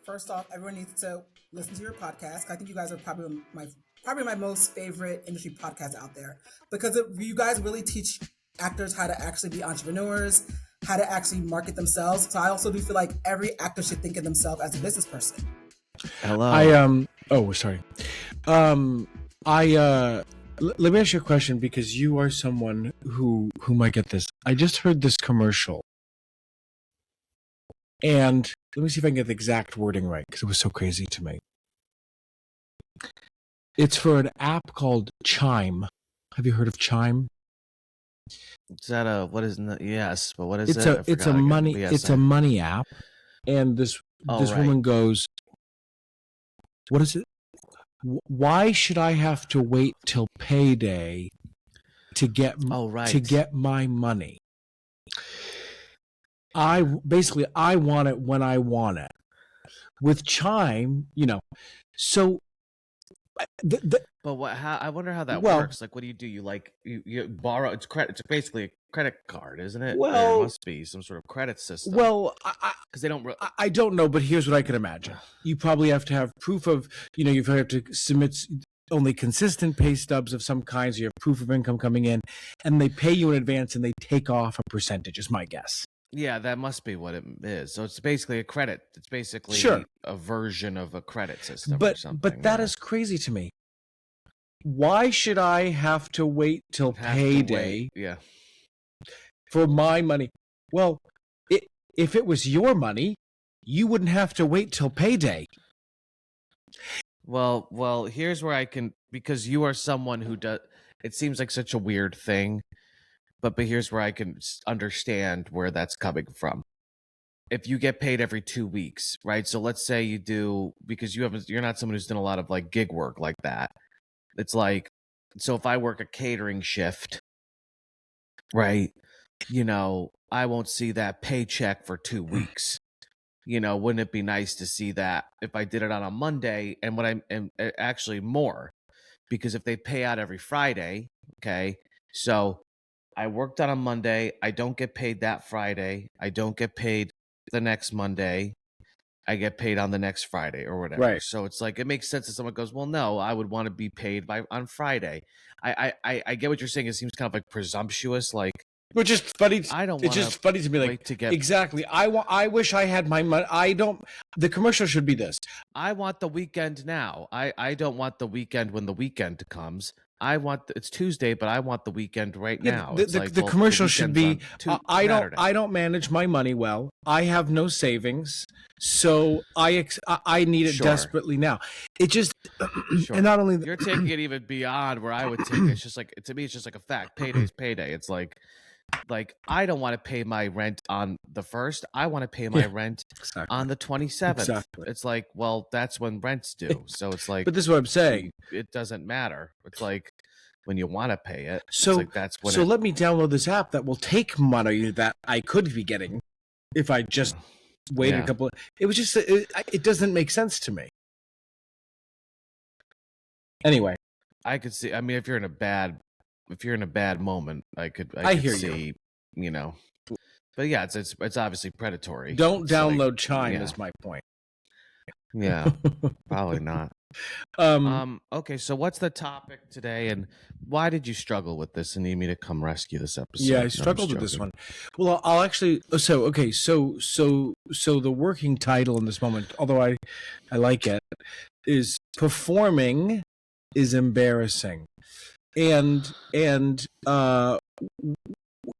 First off, everyone needs to listen to your podcast. I think you guys are probably my most favorite industry podcast out there because you guys really teach actors how to actually be entrepreneurs, how to actually market themselves. So I also do feel like every actor should think of themselves as a business person. Hello. Sorry. Let me ask you a question because you are someone who might get this. I just heard this commercial. And let me see if I can get the exact wording right because it was so crazy to me. It's for an app called Chime. Have you heard of Chime? Is that what is it? Yes, but what is it? It's a money app. And this woman goes, what is it? Why should I have to wait till payday to get my money? I want it when I want it. With Chime, so. But I wonder how that works. Like, what do? You borrow? It's credit. It's basically a credit card, isn't it? Well, there must be some sort of credit system. Well, because they don't. I don't know, but here's what I can imagine. You probably have to have proof of. You have to submit only consistent pay stubs of some kinds. So you have proof of income coming in, and they pay you in advance, and they take off a percentage. Is my guess. Yeah, that must be what it is. So it's basically a credit. It's basically a version of a credit system or something. But that is crazy to me. Why should I have to wait till payday for my money? Well, if it was your money, you wouldn't have to wait till payday. Well, here's where I can, because you are someone who does, it seems like such a weird thing. But here's where I can understand where that's coming from. If you get paid every 2 weeks, right? So let's say you do, because you're not someone who's done a lot of like gig work like that. It's like, so if I work a catering shift, right? I won't see that paycheck for 2 weeks. Wouldn't it be nice to see that if I did it on a Monday and actually more, because if they pay out every Friday, okay, so I worked on a Monday. I don't get paid that Friday. I don't get paid the next Monday. I get paid on the next Friday or whatever. Right. So it's like, it makes sense if someone goes, well, no, I would want to be paid on Friday. I get what you're saying. It seems kind of like presumptuous, like. Which is funny. It's just funny to me. Like, exactly. I wish I had my money. I don't. The commercial should be this. I want the weekend now. I don't want the weekend when the weekend comes. It's Tuesday, but I want the weekend right now. The commercial should be, I don't manage my money well. I have no savings, so I need it desperately now. It just, and not only you're taking it even beyond where I would take it. It's just like, to me, it's just like a fact. Payday's payday. It's like I don't want to pay my rent on the 1st. I want to pay my rent on the 27th. Exactly. It's like, well, that's when rent's due. So it's like, but this is what I'm saying. It doesn't matter. It's like when you want to pay it. So like that's when. So let me download this app that will take money that I could be getting if I just waited a couple. It was just it doesn't make sense to me. Anyway, I could see. I mean, if you're in a bad moment, I could see, but yeah, it's obviously predatory. Don't download Chime is my point. Yeah, probably not. Okay, so what's the topic today, and why did you struggle with this and need me to come rescue this episode? Yeah, I struggled with this one. Well, I'll actually. So the working title in this moment, although I like it, is "Performing is Embarrassing." And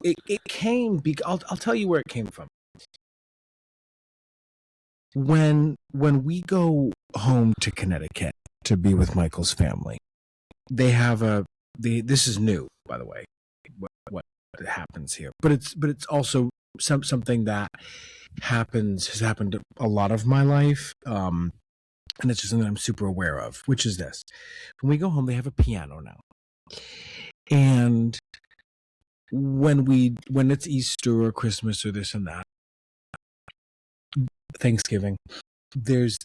it came. I'll tell you where it came from. When we go home to Connecticut to be with Michael's family, they have this is new, by the way, what happens here, but it's also something that has happened a lot of my life, and it's just something I'm super aware of, which is this: when we go home, they have a piano now. And when it's Easter or Christmas or this and that, Thanksgiving, there's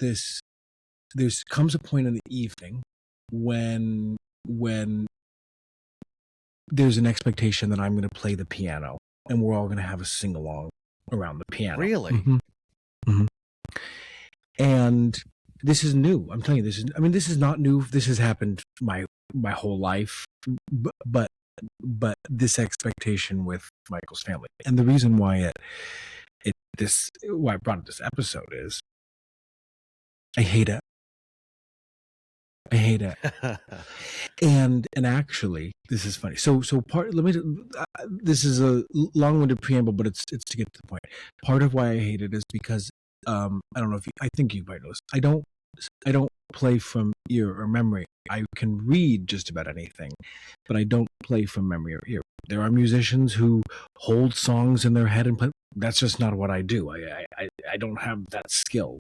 comes a point in the evening when there's an expectation that I'm going to play the piano and we're all going to have a sing along around the piano. Really? Mm-hmm. Mm-hmm. And this is new. I'm telling you, this is not new. This has happened my whole life. But this expectation with Michael's family, and the reason why why I brought up this episode is I hate it. I hate it. And actually, this is funny. So this is a long-winded preamble, but it's to get to the point. Part of why I hate it is because I don't know if I think you might know this. I don't play from ear or memory. I can read just about anything, but I don't play from memory or ear. There are musicians who hold songs in their head and play. That's just not what I do. I don't have that skill,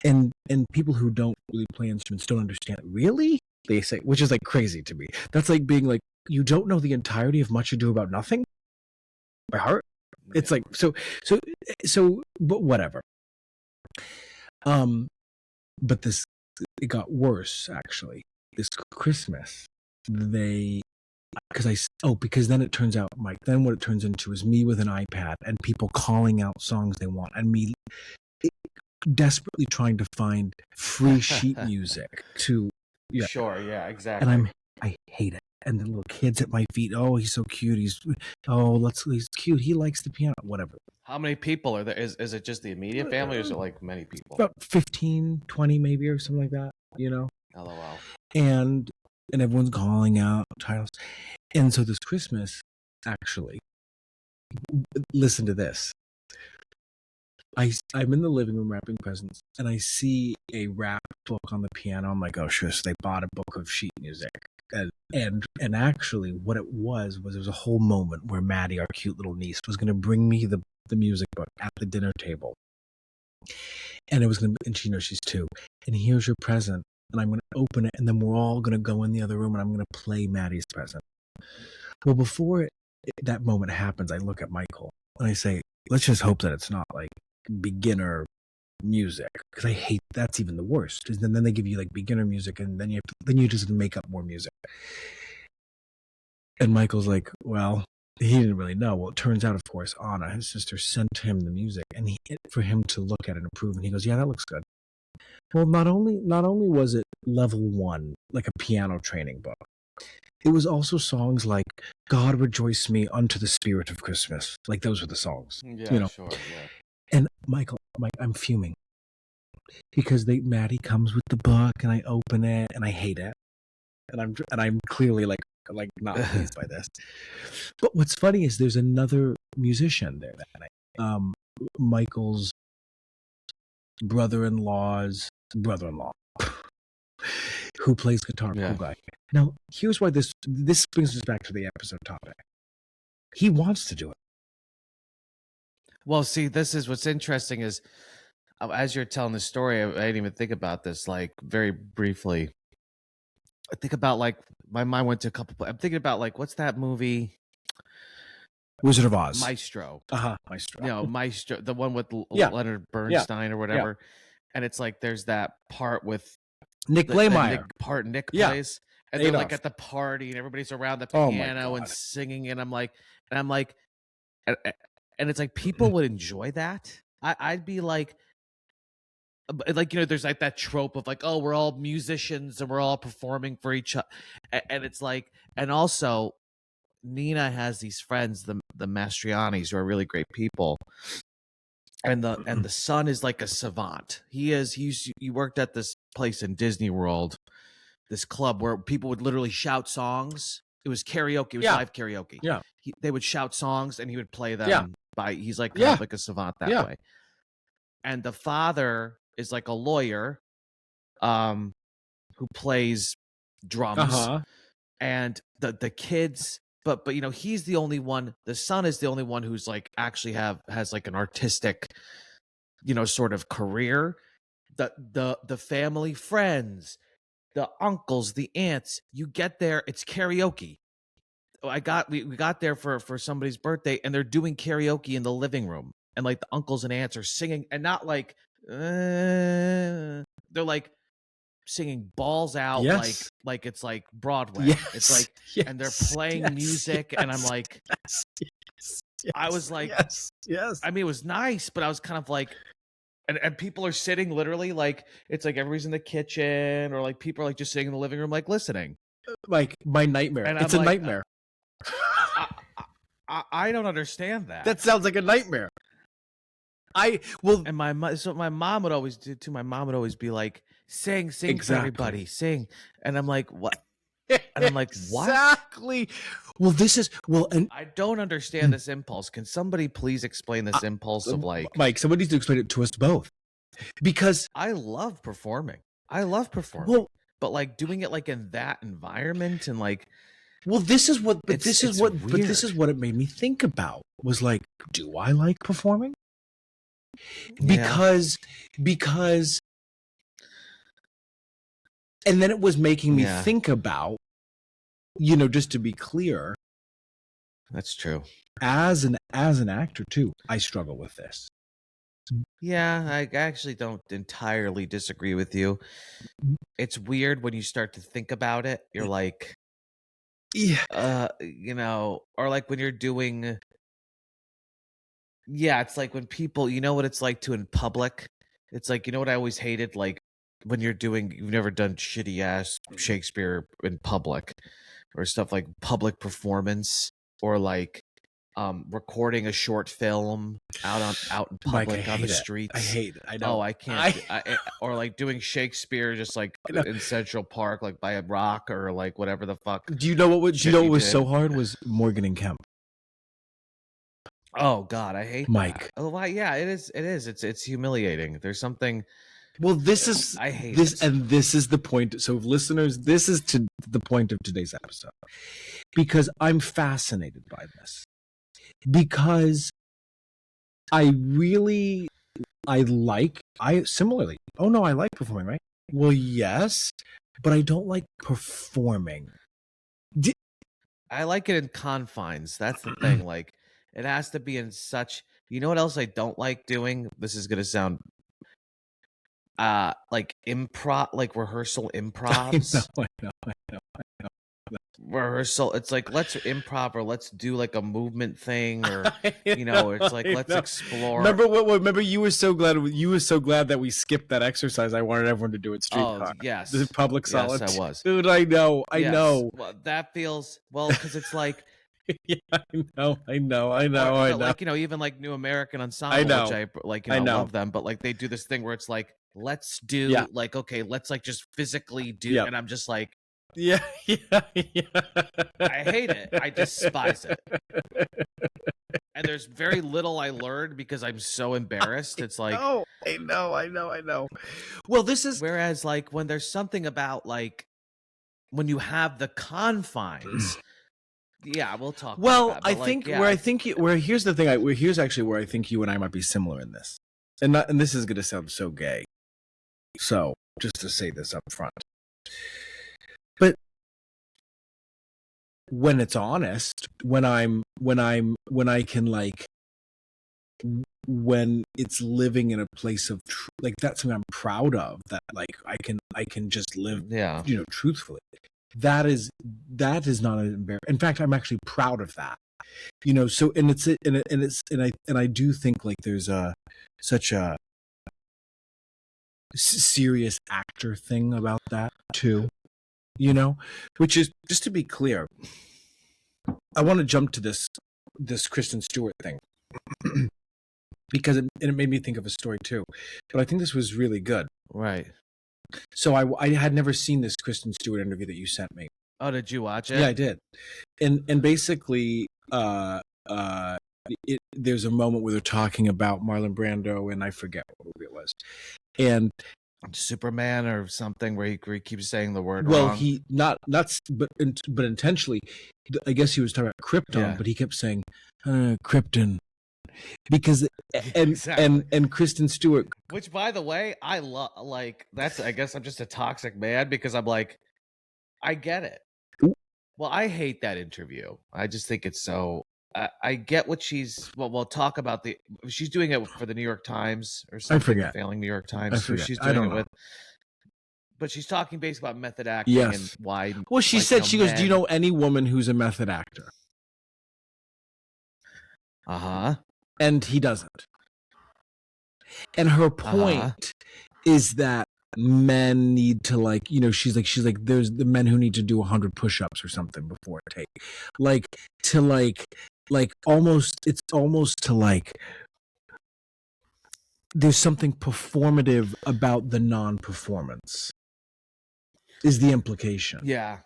And people who don't really play instruments don't understand it. Really? They say, which is like crazy to me. That's like being like, you don't know the entirety of Much Ado About Nothing by heart. It's like so, but whatever. But it got worse actually. This Christmas, because then it turns out, Mike. Then what it turns into is me with an iPad and people calling out songs they want, and me desperately trying to find free sheet music to. Yeah. Sure. Yeah. Exactly. And I hate it. And the little kids at my feet. Oh, he's so cute. He's cute. He likes the piano. Whatever. How many people are there? Is it just the immediate family, or is it like many people? About 15, 20 maybe, or something like that. LOL. And everyone's calling out titles. And so this Christmas, actually, listen to this. I'm in the living room wrapping presents, and I see a rap book on the piano. I'm like, oh, sure. So they bought a book of sheet music. And actually, what it was there was a whole moment where Maddie, our cute little niece, was going to bring me the music book at the dinner table. And it was going to, and she knows she's 2. And here's your present. And I'm going to open it, and then we're all going to go in the other room, and I'm going to play Maddie's present. Well, before that moment happens, I look at Michael, and I say, let's just hope that it's not like beginner music, because I hate that's even the worst. Is then they give you like beginner music, and then you just make up more music. And Michael's like, well, he didn't really know. Well, it turns out, of course, Anna, his sister, sent him the music, and for him to look at it and approve, and he goes, yeah, that looks good. Well, not only was it level 1, like a piano training book, it was also songs like "God Rejoice Me Unto the Spirit of Christmas." Like those were the songs. Yeah, sure. Yeah. And Michael, I'm fuming because Maddie comes with the book, and I open it, and I hate it, and I'm clearly like not pleased by this. But what's funny is there's another musician there that night. Michael's brother-in-law's brother-in-law, who plays guitar. Yeah. Cool guy. Now, here's why this brings us back to the episode topic. He wants to do it. Well, see, this is what's interesting is, as you're telling the story, I didn't even think about this, like, very briefly. I think about, like, my mind went to a couple. I'm thinking about, like, what's that movie? Wizard of Oz. Maestro. Maestro. Maestro, the one with Leonard Bernstein or whatever. Yeah. And it's like there's that part with Nick Blaemeyer. Nick plays. And Adolf. they're like at the party and everybody's around the piano and singing. And I'm like, and it's like people would enjoy that. I'd be like, there's like that trope of like, oh, we're all musicians and we're all performing for each other. And it's like, and also Nina has these friends, the Mastrianis, who are really great people. And the son is like a savant. He worked at this place in Disney World, this club where people would literally shout songs. It was karaoke. It was live karaoke. Yeah. They would shout songs and he would play them. Yeah. He's like kind of like a savant that way. And the father is like a lawyer, who plays drums. And the kids, but he's the only one. The son is the only one who's like actually has like an artistic, sort of career. The family friends, the uncles, the aunts, you get there, it's karaoke. We got there for somebody's birthday, and they're doing karaoke in the living room, and like the uncles and aunts are singing, and not like they're like singing balls out, like it's like Broadway. It's like, and they're playing music, and I'm like, I was like, yes. I mean, it was nice, but I was kind of like, and people are sitting literally like it's like everybody's in the kitchen or like people are like just sitting in the living room like listening. Like my nightmare. And It's I'm a like, nightmare. I don't understand that. That sounds like a nightmare. And my mom would always do too. My mom would always be like, sing Exactly. for everybody, sing. And I'm like, what? And I'm like, what? Exactly. And I don't understand this impulse. Can somebody please explain this impulse of like, Mike, somebody needs to explain it to us both. Because I love performing. Well, but like doing it like in that environment and like, this is what weird. this is what it made me think about. Was like, do I like performing? Because and then it was making me think about, just to be clear, that's true. As an actor too, I struggle with this. Yeah, I actually don't entirely disagree with you. It's weird when you start to think about it. You're like, or like when you're doing, it's like when people, you know what it's like to in public. It's like, you know what I always hated, like when you've never done shitty ass Shakespeare in public or stuff like public performance or like recording a short film out in public, on the streets. I hate it. I know. Oh, I can't. Or like doing Shakespeare just like in Central Park, like by a rock or like whatever the fuck. Do you know what was so hard was Morgan and Kemp. Oh God, I hate Mike. That. Oh, yeah, it is. It's humiliating. There's something. Well, I hate this, and this is the point. So, listeners, this is to the point of today's episode, because I'm fascinated by this. Because similarly. Oh no, I like performing, right? Well, yes, but I don't like performing. I like it in confines. That's the thing. Like, it has to be in such. You know what else I don't like doing? This is gonna sound like improv, like rehearsal improvs. I know. Rehearsal, it's like let's improv or let's do like a movement thing or it's like let's explore. Remember you were so glad that we skipped that exercise. I wanted everyone to do it streetcar. Oh yes, the public solitude. Yes, I was. Dude, I know. Well, that feels because it's like yeah, I know. Like even like New American Ensemble, I know. which I like. I love them, but like they do this thing where it's like let's do like let's like just physically do, and I'm just like. Yeah. I hate it. I despise it. And there's very little I learned because I'm so embarrassed. It's like, I know. Well, this is whereas like when there's something about like when you have the confines. Yeah, we'll talk. Well, about that, I think here's the thing. Here's actually where I think you and I might be similar in this, and this is going to sound so gay. So just to say this up front. But when it's honest, when it's living in a place of like that's something I'm proud of, that like I can just live, truthfully. That is not an embarrassment. In fact, I'm actually proud of that. So I do think like there's such a serious actor thing about that too. Which is, just to be clear, I want to jump to this Kristen Stewart thing because it made me think of a story too, but I think this was really good. Right. So I had never seen this Kristen Stewart interview that you sent me. Oh, did you watch it? Yeah, I did. And basically, there's a moment where they're talking about Marlon Brando, and I forget what movie it was, and Superman or something where he keeps saying the word wrong. Well, he but intentionally. I guess he was talking about Krypton, but he kept saying Krypton because and Kristen Stewart. Which, by the way, I love. Like that's. I guess I'm just a toxic man because I'm like, I get it. Well, I hate that interview. I just think it's so. I get what she's. Well, we'll talk about she's doing it for the New York Times or something. I forget. Failing New York Times. Who she's doing it with. But she's talking basically about method acting and why. Well, she said, she goes, "Do you know any woman who's a method actor?" Uh-huh. And he doesn't. And her point is that men need to, like, you know, she's like there's the men who need to do 100 push-ups or something before a take, like to like almost, it's almost to like there's something performative about the non-performance is the implication. Yeah.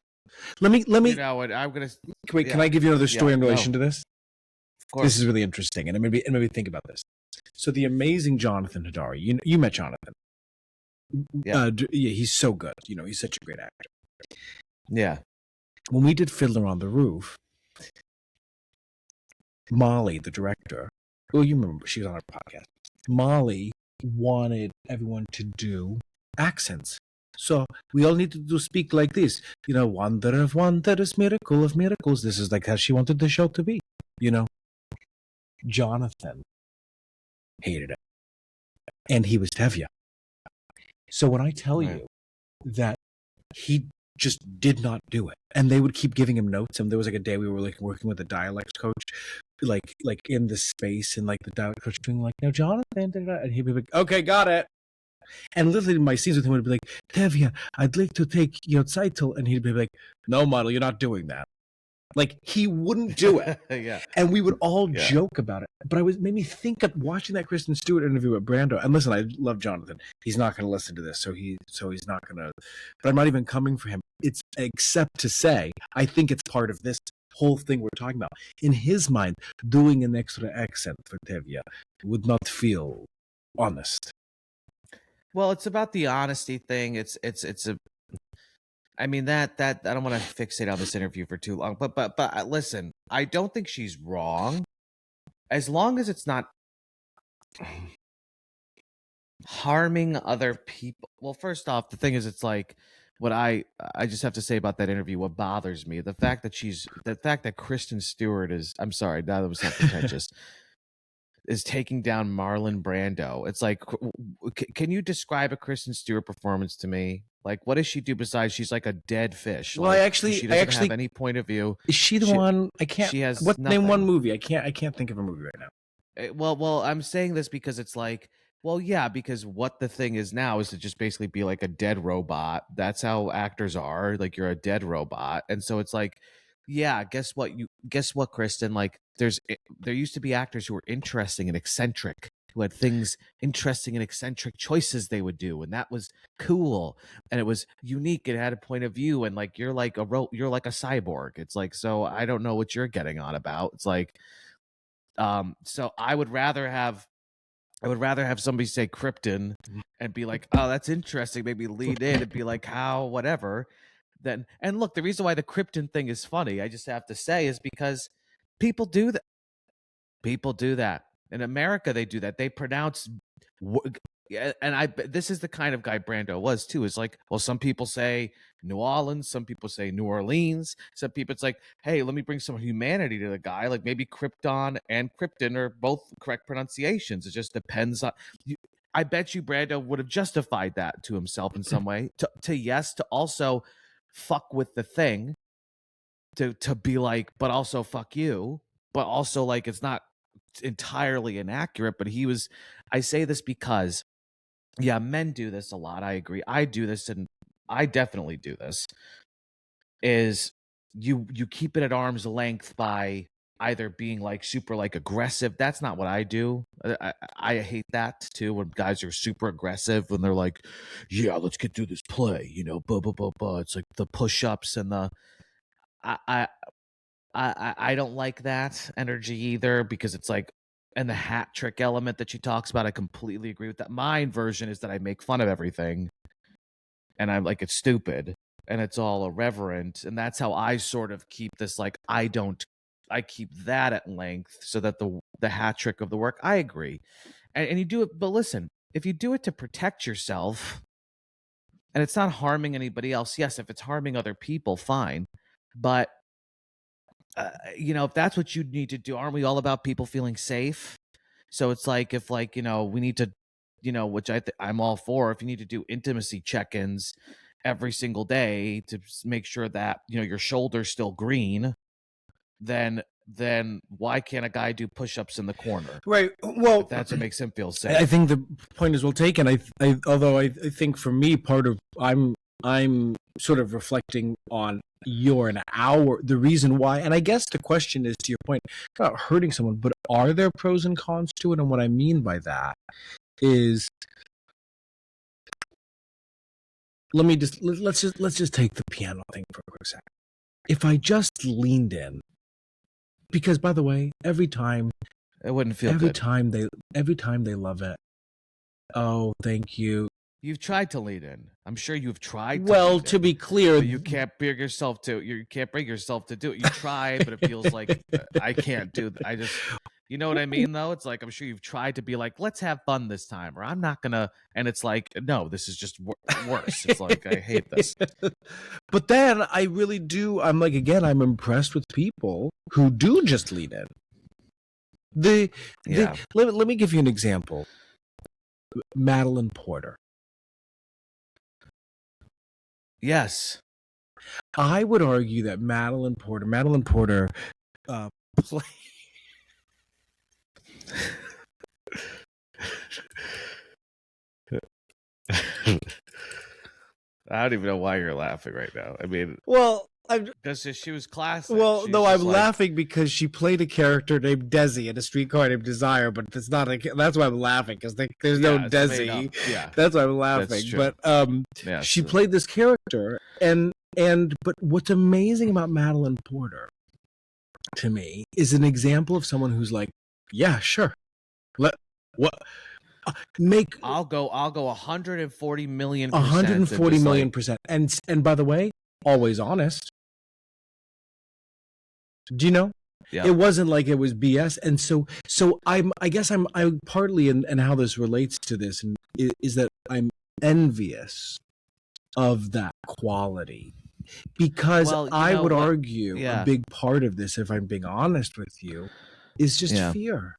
Let me You know what? I'm gonna wait. Can I give you another story in relation to this? Of course. This is really interesting, and it made me think about this. So the amazing Jonathan Hadari, you met Jonathan. Yeah. Yeah, he's so good. You know, he's such a great actor. Yeah. When we did Fiddler on the Roof, Molly, the director, well, you remember, she was on our podcast. Molly wanted everyone to do accents. So we all needed to speak like this. You know, wonder of wonders, miracle of miracles. This is like how she wanted the show to be. You know, Jonathan hated it. And he was Tevye. So when I tell you that he just did not do it, and they would keep giving him notes, and there was like a day we were like working with a dialect coach, like in the space, and like the dialect coach being like, "Now, Jonathan," and he'd be like, "Okay, got it." And literally, my scenes with him would be like, "Tevye, I'd like to take your title," and he'd be like, "No, model, you're not doing that." Like, he wouldn't do it. Yeah. And we would all joke about it. But made me think of watching that Kristen Stewart interview with Brando. And listen, I love Jonathan. He's not going to listen to this, so he's not going to. But I'm not even coming for him. It's except to say, I think it's part of this whole thing we're talking about. In his mind, doing an extra accent for Tevye would not feel honest. Well, it's about the honesty thing. It's a. I mean that I don't want to fixate on this interview for too long, but listen, I don't think she's wrong, as long as it's not harming other people. Well, first off, the thing is, it's like what I just have to say about that interview. What bothers me, the fact that Kristen Stewart is. I'm sorry, now that was not pretentious. Is taking down Marlon Brando. It's like, can you describe a Kristen Stewart performance to me? Like, what does she do besides she's like a dead fish? Well, like, she doesn't have any point of view. Is she the one? I can't. She has name one movie. I can't think of a movie right now. Well, I'm saying this because it's like, well, yeah, because what the thing is now is to just basically be like a dead robot. That's how actors are. Like, you're a dead robot, and so it's like, yeah, guess what, Kristen? Like, there used to be actors who were interesting and eccentric, who had things interesting and eccentric choices they would do, and that was cool, and it was unique. It had a point of view, and like you're like a cyborg. It's like, so I don't know what you're getting on about. It's like, so I would rather have somebody say Krypton and be like, oh, that's interesting. Maybe lead in and be like, how, whatever. Then, and look, the reason why the Krypton thing is funny, I just have to say, is because people do that. People do that. In America, they do that. They pronounce, and this is the kind of guy Brando was too. Is like, well, some people say New Orleans, some people say New Orleans, some people, it's like, hey, let me bring some humanity to the guy. Like, maybe Krypton and Krypton are both correct pronunciations. It just depends on. I bet you Brando would have justified that to himself in some way. To also fuck with the thing. To be like, but also fuck you. But also, like, it's not entirely inaccurate. But he was. I say this because, yeah, men do this a lot. I agree. I do this, and I definitely do this. Is you keep it at arm's length by either being like super like aggressive. That's not what I do. I hate that too, when guys are super aggressive when they're like, yeah, let's get through this play, you know, blah blah blah blah. It's like the push-ups and the I don't like that energy either, because it's like, and the hat trick element that she talks about, I completely agree with that. My version is that I make fun of everything, and I'm like, it's stupid, and it's all irreverent, and that's how I sort of keep this, like, I keep that at length, so that the hat trick of the work, I agree, and you do it, but listen, if you do it to protect yourself, and it's not harming anybody else, yes, if it's harming other people, fine, but you know, if that's what you need to do, aren't we all about people feeling safe? So it's like, if, like, you know, we need to, you know, which I'm all for, if you need to do intimacy check-ins every single day to make sure that, you know, your shoulder's still green, then then why can't a guy do push-ups in the corner? Right. Well, If that's what makes him feel safe. I think the point is well taken. Although I think for me, part of I'm sort of reflecting on your and our the reason why, and I guess the question is to your point about hurting someone, but are there pros and cons to it? And what I mean by that is, let's just take the piano thing for a quick second. If I just leaned in, because by the way, every time it wouldn't feel every good. every time they love it. Oh, thank you. You've tried to lean in. I'm sure you've tried to Well, lean to in, be clear, but you can't bring yourself to do it. You try, but it feels like I can't do I just you know what I mean though? It's like I'm sure you've tried to be like, let's have fun this time, or I'm not gonna, and it's like, no, this is just worse. It's like I hate this. But then I really do. I'm like, again, I'm impressed with people who do just lean in. Let me give you an example. Madeline Porter. Yes. I would argue that Madeline Porter play. I don't even know why you're laughing right now. I mean, well, because she was classic. Well, She's no, I'm like, laughing because she played a character named Desi in A Streetcar Named Desire, but it's not. That's why I'm laughing because there's no Desi. Yeah, that's why I'm laughing. That's true. But she played this character, but what's amazing about Madeline Porter, to me, is an example of someone who's like, yeah, sure, I'll go 140 million %. 140 million %. And by the way, always honest. Do you know? Yeah. It wasn't like it was BS. And so I guess I'm partly and how this relates to this is that I'm envious of that quality. Because I would argue a big part of this, if I'm being honest with you, is just fear.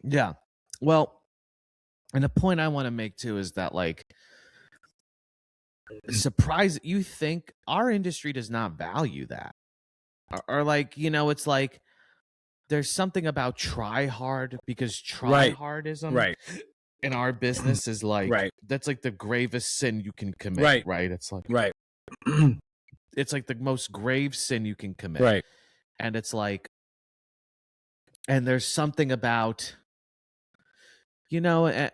Yeah. Well, and the point I want to make too is that, like, you think our industry does not value that, or like, it's like there's something about try hard, because hardism in our business is like that's like the gravest sin you can commit. Right. It's like it's like the most grave sin you can commit. And it's like, and there's something about, and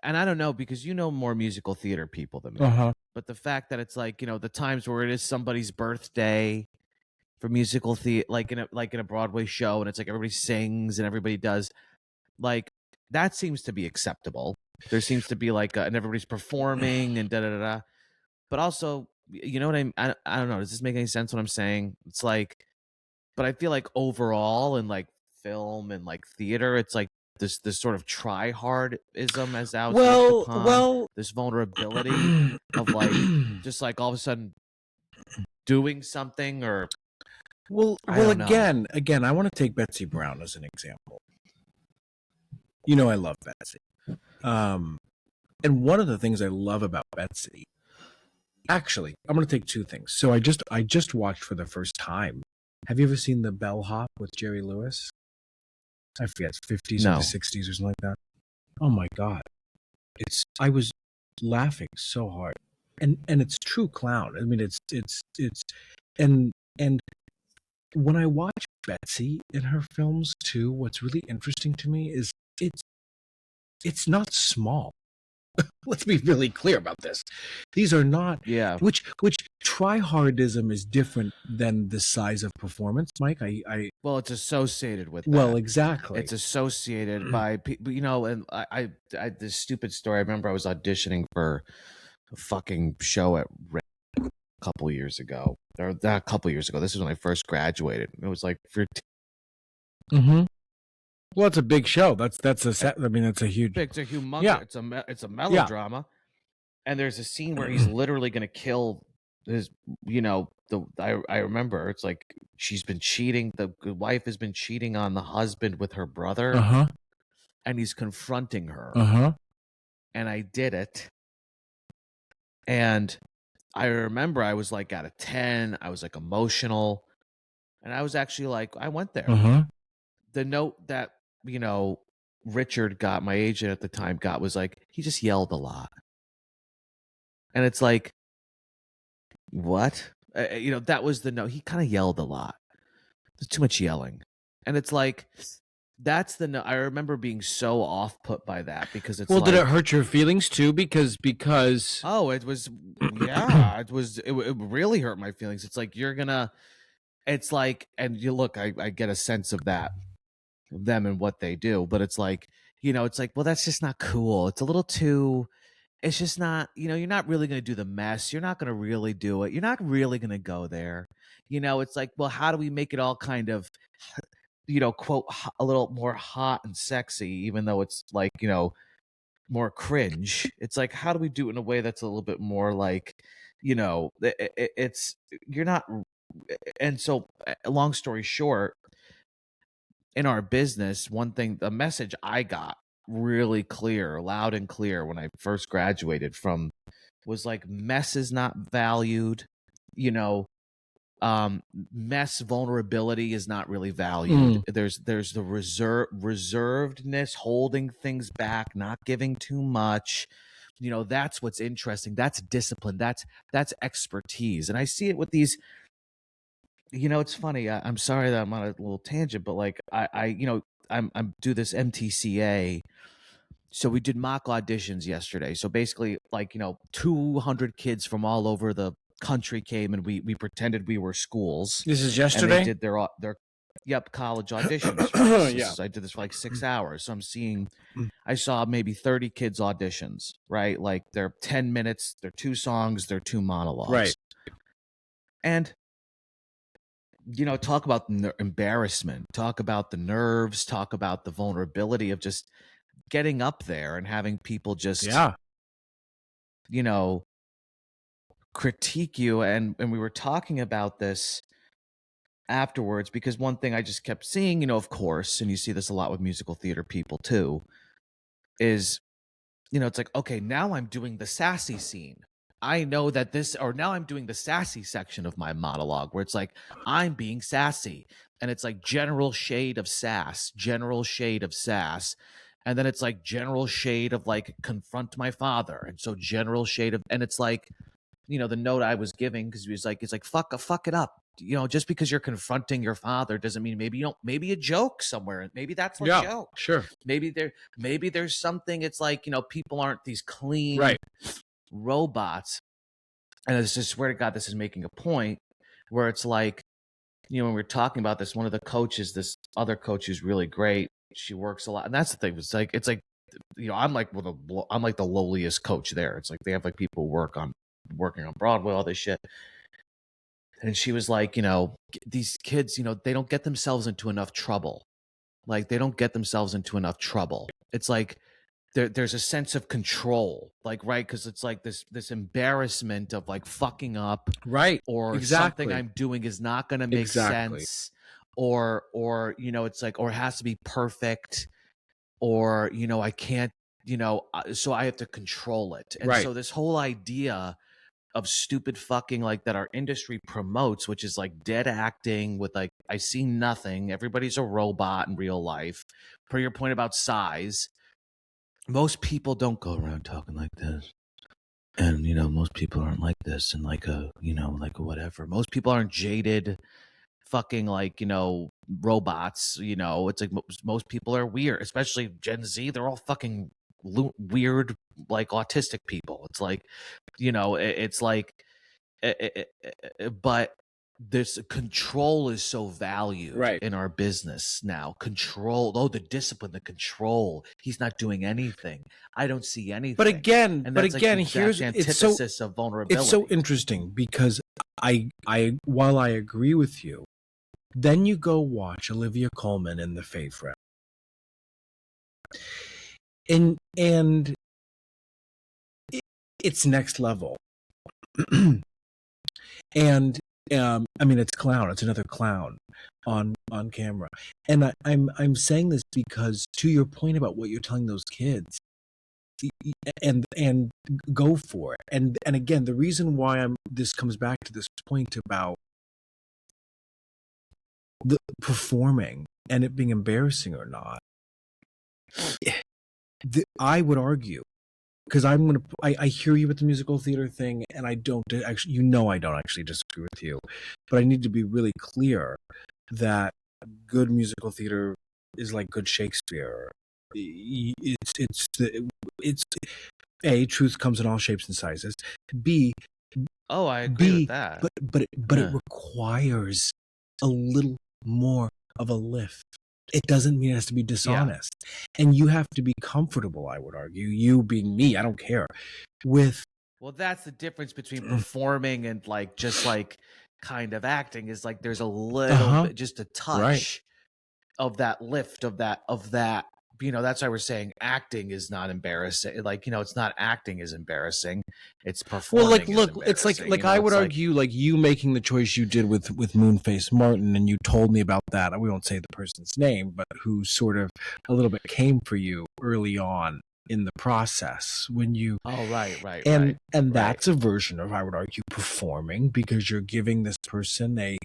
I don't know, because more musical theater people than me. But the fact that it's like, the times where it is somebody's birthday for musical theater, like in a Broadway show, and it's like everybody sings and everybody does, like, that seems to be acceptable. There seems to be like, and everybody's performing and da da da. But also, you know what I don't know. Does this make any sense what I'm saying? It's like, but I feel like overall in like film and like theater, it's like this sort of try hardism as out this vulnerability of like just like all of a sudden doing something, or again I want to take Betsy Brown as an example. I love Betsy, and one of the things I love about Betsy, actually, I'm going to take two things. So I just watched for the first time. Have you ever seen The Bellhop with Jerry Lewis? I forget, it's 50s or the 60s or something like that. Oh my God. I was laughing so hard. And it's true clown. I mean, it's and when I watch Betsy in her films too, what's really interesting to me is it's not small. Let's be really clear about this. These are not, which tryhardism is different than the size of performance, Mike. Well, it's associated with that. Well, exactly. It's associated by people, and I this stupid story. I remember I was auditioning for a fucking show at a couple years ago, or not a couple years ago. This is when I first graduated. It was like for. Well, it's a big show. That's a set. I mean, it's a huge. It's a humongous. Yeah. It's a melodrama, and there's a scene where he's literally going to kill his. I remember it's like she's been cheating. The wife has been cheating on the husband with her brother, and he's confronting her. And I did it, and I remember I was like out of 10. I was like emotional. And I was actually like, I went there. Uh-huh. The note that, Richard got, my agent at the time got, was like, he just yelled a lot. And it's like, what? That was the note. He kind of yelled a lot. There's too much yelling. And it's like, that's the note. I remember being so off put by that because it's Well, like, did it hurt your feelings too? Because oh, it was, yeah, it really hurt my feelings. It's like, it's like, and you look, I get a sense of that, of them and what they do, but it's like, it's like, well, that's just not cool. It's a little too, it's just not, you're not really going to do the mess. You're not going to really do it. You're not really going to go there. It's like, well, how do we make it all kind of, quote, a little more hot and sexy, even though it's like, more cringe. It's like, how do we do it in a way that's a little bit more like, it's, you're not. And so, long story short, in our business, one thing, the message I got really clear, loud and clear when I first graduated from was like, mess is not valued, you know, mess vulnerability is not really valued. There's the reservedness, holding things back, not giving too much. That's what's interesting. That's discipline. That's expertise. And I see it with these. It's funny. I'm sorry that I'm on a little tangent, but like I'm do this MTCA. So we did mock auditions yesterday. So basically, like 200 kids from all over the country came, and we pretended we were schools. This is And yesterday? they did their college auditions. Yeah. I did this for like 6 hours. So I saw maybe 30 kids auditions, right? Like they're 10 minutes, they're 2 songs, they're 2 monologues. Right. And talk about embarrassment, talk about the nerves, talk about the vulnerability of just getting up there and having people just, critique you. And we were talking about this afterwards, because one thing I just kept seeing, of course, and you see this a lot with musical theater people too, is, it's like, okay, now I'm doing the sassy scene. I know that now I'm doing the sassy section of my monologue where it's like, I'm being sassy. And it's like general shade of sass. And then it's like general shade of like confront my father. And so general shade of, and it's like, the note I was giving, because he was like, it's like, fuck it up. Just because you're confronting your father doesn't mean maybe a joke somewhere. Maybe that's a joke. Sure. Maybe there's something. It's like, people aren't these clean robots. And I just swear to God, this is making a point where it's like, when we're talking about this, one of the coaches, this other coach who's really great, she works a lot. And that's the thing. It's like, I'm like the lowliest coach there. It's like they have like people working on Broadway, all this shit. And she was like, these kids, they don't get themselves into enough trouble. Like they don't get themselves into enough trouble. It's like there's a sense of control, like, right? Because it's like this embarrassment of like fucking up, right? Or Exactly. something I'm doing is not going to make sense, or it's like, or it has to be perfect, or I can't, so I have to control it. And so this whole idea of stupid fucking, like, that our industry promotes, which is like dead acting with like, I see nothing, everybody's a robot in real life. Per your point about size, most people don't go around talking like this. And, most people aren't like this, and like like whatever. Most people aren't jaded fucking like, robots, it's like most people are weird, especially Gen Z. They're all fucking weird, like autistic people. It's like, it's like, but this control is so valued in our business now. Control, the discipline, the control. He's not doing anything. I don't see anything. But again, like here's antithesis of vulnerability. It's so interesting because while I agree with you, then you go watch Olivia Colman in The Faith Rep. And it's next level. And I mean, it's clown. It's another clown on camera. And I'm saying this because, to your point about what you're telling those kids, and go for it. And again, the reason why this comes back to this point about the performing and it being embarrassing or not, I would argue, because I hear you with the musical theater thing, and I don't actually, I don't actually disagree with you, but I need to be really clear that good musical theater is like good Shakespeare. It's A, truth comes in all shapes and sizes. B, Oh, I agree with that. but it requires a little more of a lift. It doesn't mean it has to be dishonest. And you have to be comfortable, I would argue, you being me, I don't care, with... Well, that's the difference between performing and like just like kind of acting, is like there's a little bit, just a touch of that lift, of that, that's why we're saying acting is not embarrassing. Like, it's not acting is embarrassing. It's performing. Well, like, look, it's like I would argue, like you making the choice you did with Moonface Martin, and you told me about that. We won't say the person's name, but who sort of a little bit came for you early on in the process when you... and that's a version of, I would argue, performing, because you're giving this person an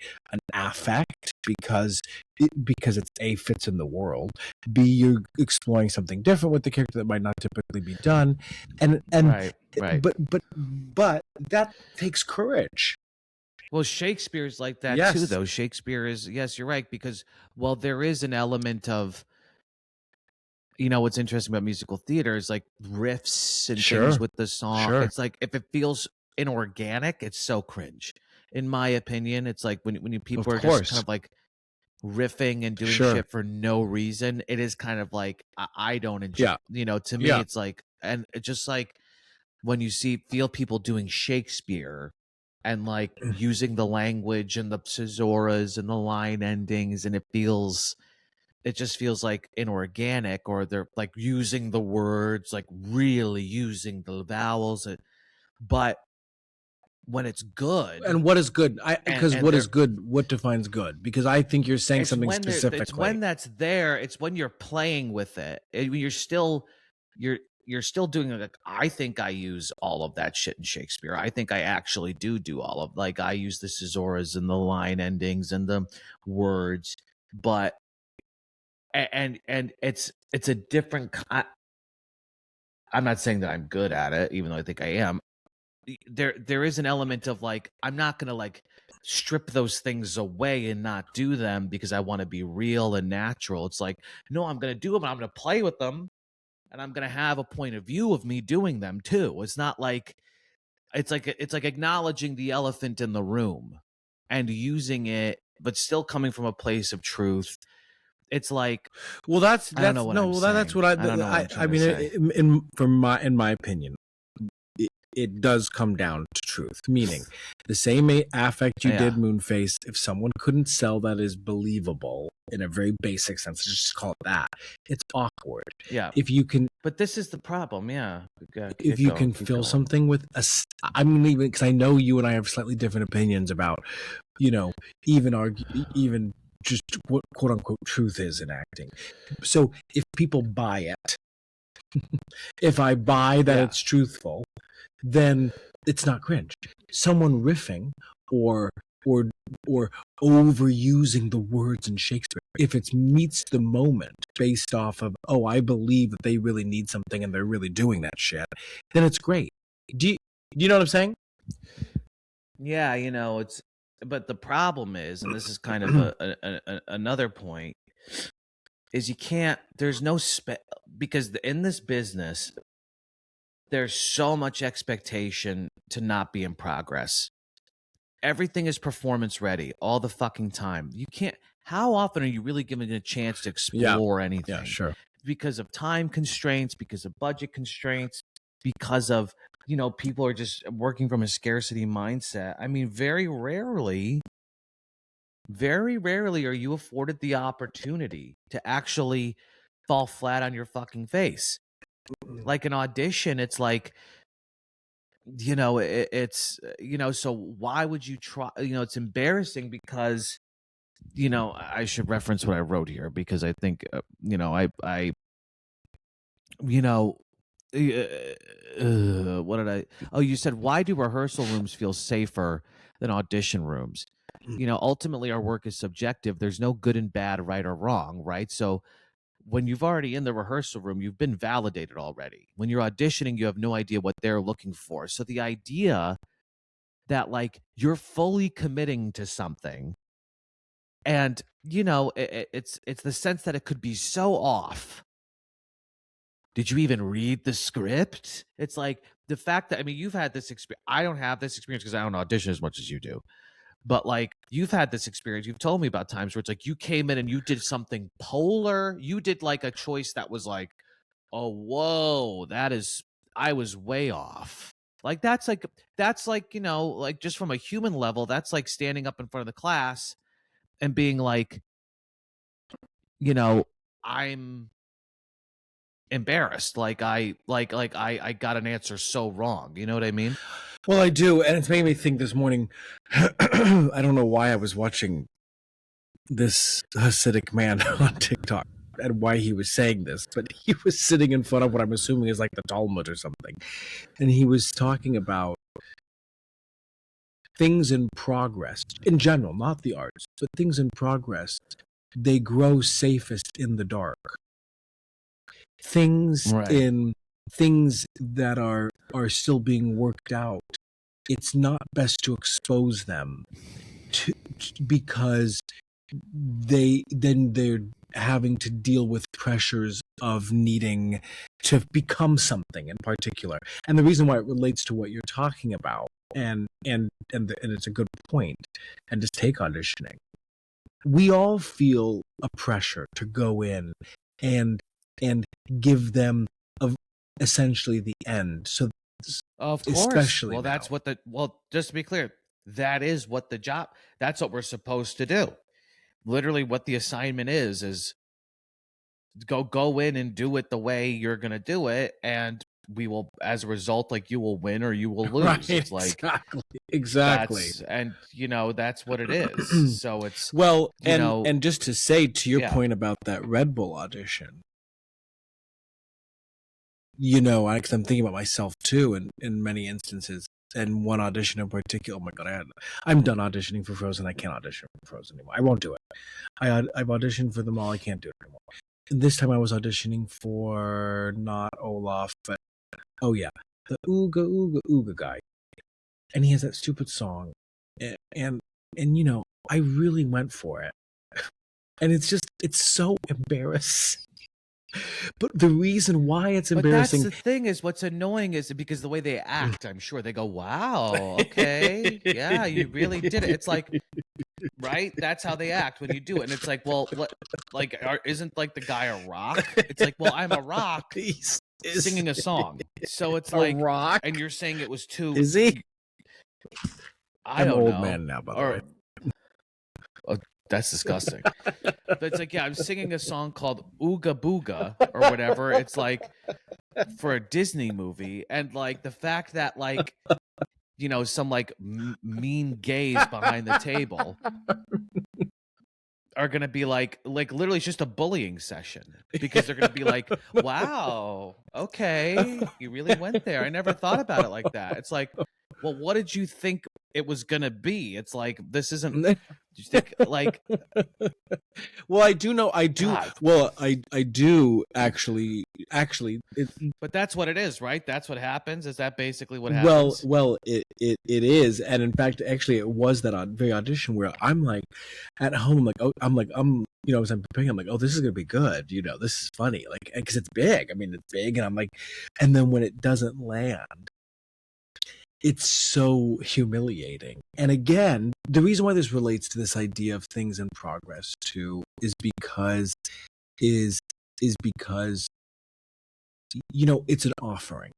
affect because it's A, fits in the world, B, you're exploring something different with the character that might not typically be done, and but that takes courage. Well, Shakespeare's like that too, though. Shakespeare is, yes, you're right, because there is an element of, what's interesting about musical theater is like riffs and things with the song. It's like, if it feels inorganic, it's so cringe. In my opinion, it's like when people are just kind of like riffing and doing shit for no reason, it is kind of like, I don't enjoy, to me, it's like, and it's just like when you feel people doing Shakespeare and like using the language and the caesuras and the line endings, and it just feels like inorganic, or they're like using the words, like really using the vowels. But when it's good, and what is good? Is good? What defines good? Because I think you're saying something specifically. It's when that's there. It's when you're playing with it. You're still doing, like, I think I use all of that shit in Shakespeare. I think I actually do all of, like, I use the caesuras and the line endings and the words, but and it's a different. I'm not saying that I'm good at it, even though I think I am. There is an element of like, I'm not gonna like strip those things away and not do them because I want to be real and natural. It's like, no, I'm gonna do them and I'm gonna play with them, and I'm gonna have a point of view of me doing them too. It's not like it's like acknowledging the elephant in the room and using it, but still coming from a place of truth. It's like, well, that's what I mean. In my opinion, it does come down to truth, meaning the same affect you did Moonface. If someone couldn't sell that as believable in a very basic sense, just call it that, it's awkward. Yeah. If you can, but this is the problem. Yeah. If you can fill something with I mean, even because I know you and I have slightly different opinions about, even just what quote unquote truth is in acting. So if people buy it, if I buy that it's truthful, then it's not cringe. Someone riffing or overusing the words in Shakespeare, if it meets the moment based off of, oh, I believe that they really need something and they're really doing that shit, then it's great. Do you know what I'm saying? Yeah, it's, but the problem is, and this is kind of another point, is you can't, there's no because in this business, there's so much expectation to not be in progress. Everything is performance ready all the fucking time. You can't, how often are you really given a chance to explore anything? Yeah, sure. Because of time constraints, because of budget constraints, because of, people are just working from a scarcity mindset. I mean, very rarely are you afforded the opportunity to actually fall flat on your fucking face. Like an audition, it's like, it's, so why would you try? It's embarrassing because, I should reference what I wrote here, because I think, what did I? Oh, you said, why do rehearsal rooms feel safer than audition rooms? ultimately our work is subjective. There's no good and bad, right or wrong, right? So when you've already in the rehearsal room, you've been validated already. When you're auditioning, you have no idea what they're looking for. So the idea that like you're fully committing to something, and it's the sense that it could be so off. Did you even read the script? It's like the fact that, I mean, you've had this experience. I don't have this experience because I don't audition as much as you do. But like you've had this experience. You've told me about times where it's like you came in and you did something polar. You did like a choice that was like, oh, whoa, I was way off. Like that's like, like just from a human level, that's like standing up in front of the class and being like, I'm embarrassed. Like I got an answer so wrong. You know what I mean? Well, I do, and it's made me think this morning. I don't know why I was watching this Hasidic man on TikTok and why he was saying this, but he was sitting in front of what I'm assuming is like the Talmud or something, and he was talking about things in progress in general, not the arts, but things in progress. They grow safest in the dark. Things that are still being worked out, it's not best to expose them because they're having to deal with pressures of needing to become something in particular. And the reason why it relates to what you're talking about, and it's a good point, and just take auditioning. We all feel a pressure to go in and give them essentially the end. So of course, especially that's what just to be clear, that's what we're supposed to do. Literally what the assignment is go in and do it the way you're going to do it. And we will, as a result, like you will win or you will lose. Right, it's like, exactly. And that's what it is. So it's, well, and just to say to your point about that Red Bull audition, because I'm thinking about myself too in many instances, and one audition in particular. Oh my God, I'm done auditioning for Frozen. I can't audition for Frozen anymore. I won't do it. I've auditioned for them all. I can't do it anymore. And this time I was auditioning for not Olaf, but the Ooga Ooga Ooga guy, and he has that stupid song, and I really went for it, and it's so embarrassing. But the reason why it's embarrassing. But that's the thing is, what's annoying is because the way they act, I'm sure they go, wow, okay, yeah, you really did it. It's like, right? That's how they act when you do it. And it's like, well, isn't like the guy a rock? It's like, well, I'm a rock singing a song. So it's like, rock? And you're saying it was too. Is he? I'm an old man now, by the way. Oh, that's disgusting. But it's like, I'm singing a song called Ooga Booga or whatever. It's like for a Disney movie. And like the fact that like, some like mean gays behind the table are going to be like literally it's just a bullying session because they're going to be like, wow, okay, you really went there. I never thought about it like that. It's like, well, what did you think it was going to be? It's like, this isn't, you think like, well, I do know, I do. God. Well, I do actually, but that's what it is, right? That's what happens. Is that basically what happens? Well, it is. And in fact, actually it was that very audition where I'm like at home, as I'm preparing, I'm like, oh, this is going to be good. This is funny. Like, cause it's big. I mean, it's big. And I'm like, and then when it doesn't land, it's so humiliating. And again, the reason why this relates to this idea of things in progress too is because it's an offering.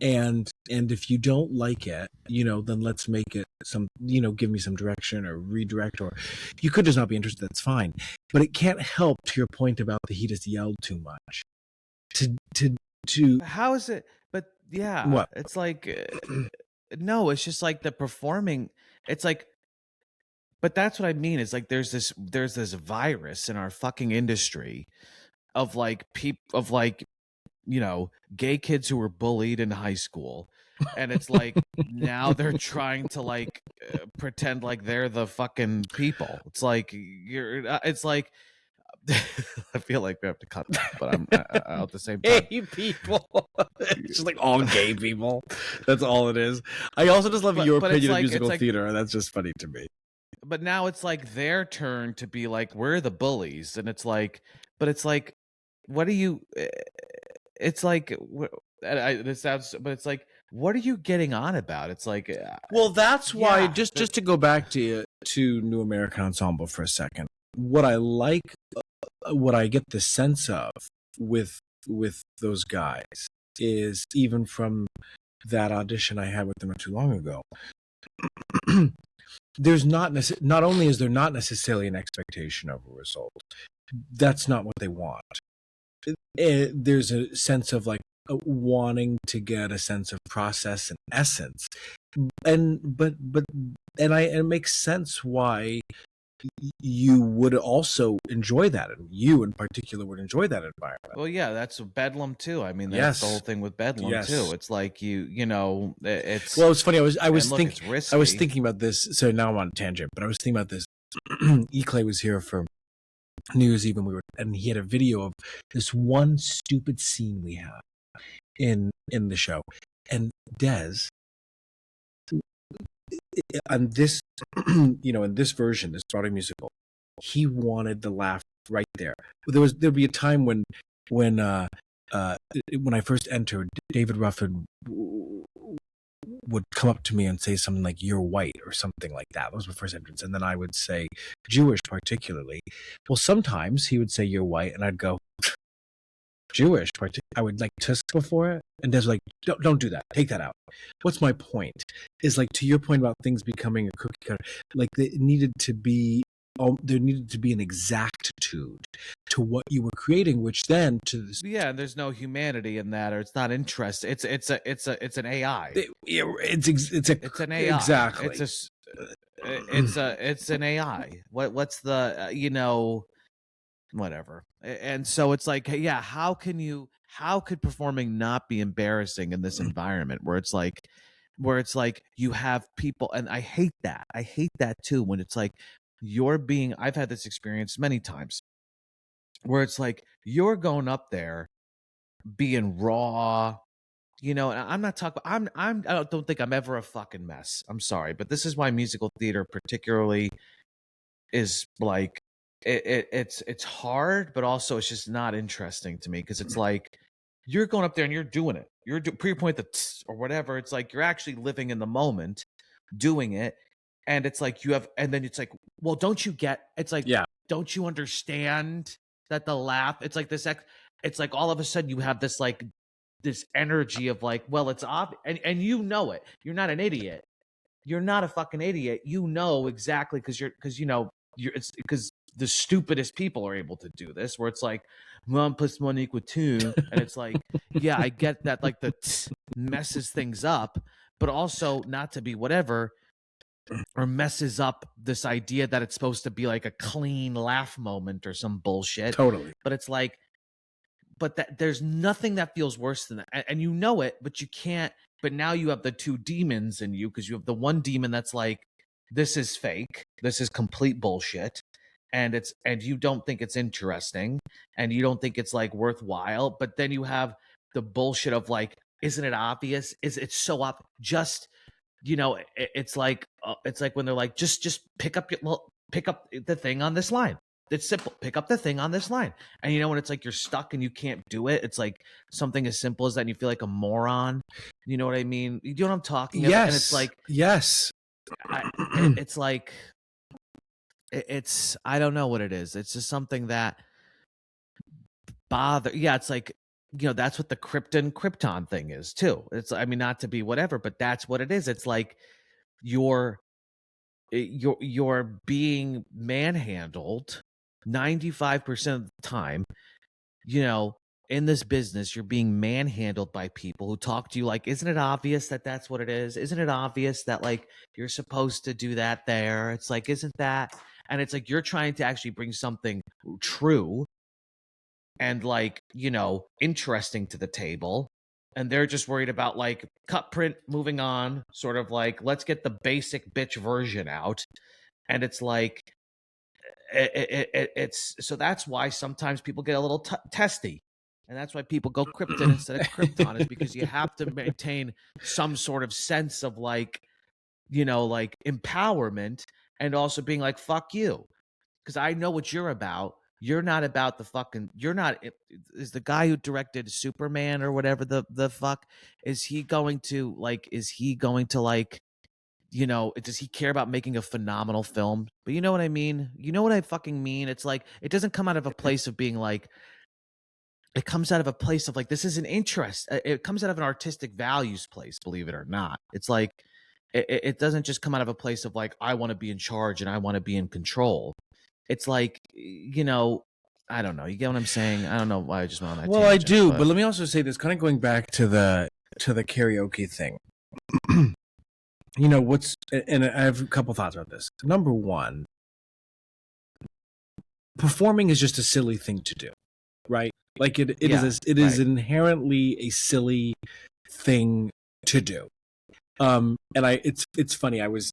And if you don't like it, then let's make it some, give me some direction or redirect, or you could just not be interested. That's fine. But it can't help, to your point about the he just yelled too much. To how is it? But yeah, what? It's like, no, it's just like the performing. It's like, but that's what I mean. It's like there's this virus in our fucking industry of like gay kids who were bullied in high school, and it's like now they're trying to like pretend like they're the fucking people. It's like it's like I feel like we have to cut that, but I'm at the same time. Gay people. It's just like all gay people. That's all it is. I also just love your but it's opinion of like- musical it's like- theater, and that's just funny to me. But now it's like their turn to be like, we're the bullies, and it's like, but it's like, what do you? It's like, this sounds, but it's like, what are you getting on about? It's like, Well, that's why yeah, just to go back to New American Ensemble for a second. What I like, what I get the sense of with those guys is, even from that audition I had with them not too long ago, there's not only is there not necessarily an expectation of a result. That's not what they want. There's a sense of like wanting to get a sense of process and essence, and it makes sense why you would also enjoy that, and you in particular would enjoy that environment. well, yeah, that's Bedlam too. I mean, that's the whole thing with Bedlam too. It's like you know, it's well, it's funny. I was look, thinking it's I was risky. thinking about this. So now I'm on a tangent, but I was thinking about this. E-Clay was here for New Year's Eve, and he had a video of this one stupid scene we have in the show, and Des, on this, in this version, this Broadway musical, he wanted the laugh right there. There'd be a time when I first entered, David Ruffin would come up to me and say something like, "You're white," or something like that. That was my first entrance. And then I would say, Jewish particularly. Well, sometimes he would say, "You're white," and I'd go, Jewish. I would like tusk before it, and Des like, don't do that. Take that out. What's my point? Is like, to your point about things becoming a cookie cutter. Like there needed to be an exactitude to what you were creating, which then to this. Yeah, there's no humanity in that, or it's not interest. It's an AI. It's an AI. Exactly. It's an AI. What's the whatever. And so it's like, yeah, how could performing not be embarrassing in this environment where it's like you have people, and I hate that too, when it's like I've had this experience many times where it's like you're going up there being raw, and I'm not talking. I don't think I'm ever a fucking mess. I'm sorry, but this is why musical theater particularly is like it's hard, but also it's just not interesting to me, because it's like you're going up there and you're doing it. You're pre-point the or whatever. It's like you're actually living in the moment, doing it, and it's like and then it's like, well, don't you get? It's like, Yeah. Don't you understand that the laugh? It's like this. It's like all of a sudden you have this like this energy of like, well, it's obvious, and you know it. You're not an idiot. You're not a fucking idiot. You know exactly, because it's because the stupidest people are able to do this, where it's like 1 + 1 = 2, and it's like, yeah, I get that, like the messes things up, but also not to be whatever, or messes up this idea that it's supposed to be like a clean laugh moment or some bullshit. Totally. But it's like, but that there's nothing that feels worse than that, and you know it, but you can't. But now you have the two demons in you, because you have the one demon that's like, this is fake, this is complete bullshit, and you don't think it's interesting, and you don't think it's like worthwhile. But then you have the bullshit of like, isn't it obvious? Is it so up? Just it's like when they're like, just pick up the thing on this line. It's simple. Pick up the thing on this line. And when it's like you're stuck and you can't do it, it's like something as simple as that, and you feel like a moron. You know what I mean? You know what I'm talking about? And it's like, yes. it's like, I don't know what it is. It's just something that yeah, it's like, that's what the Krypton thing is too. It's, I mean, not to be whatever, but that's what it is. It's like you're being manhandled 95% of the time. In this business, you're being manhandled by people who talk to you like, isn't it obvious that that's what it is? Isn't it obvious that like you're supposed to do that there? It's like, isn't that? And it's like you're trying to actually bring something true and like, interesting to the table. and they're just worried about like cut print, moving on, sort of like let's get the basic bitch version out. And it's like it's so that's why sometimes people get a little testy, and that's why people go Krypton instead of Krypton, is because you have to maintain some sort of sense of like, you know, like empowerment, and also being like fuck you, because I know what you're about. You're not about the fucking. You're not. Is the guy who directed Superman or whatever the fuck? Is he going to like? Is he going to like? You know, does he care about making a phenomenal film? But you know what I mean? You know what I fucking mean? It's like it doesn't come out of a place of being like, it comes out of a place of like, this is an interest. It comes out of an artistic values place, believe it or not. It's like it doesn't just come out of a place of like, I want to be in charge and I want to be in control. It's like, you know, I don't know. You get what I'm saying? I don't know why I just went on that Well, tangent, I do, but let me also say this, kind of going back to the karaoke thing. You know, and I have a couple thoughts about this. Number one, performing is just a silly thing to do, right? Like it is inherently a silly thing to do. And it's funny. I was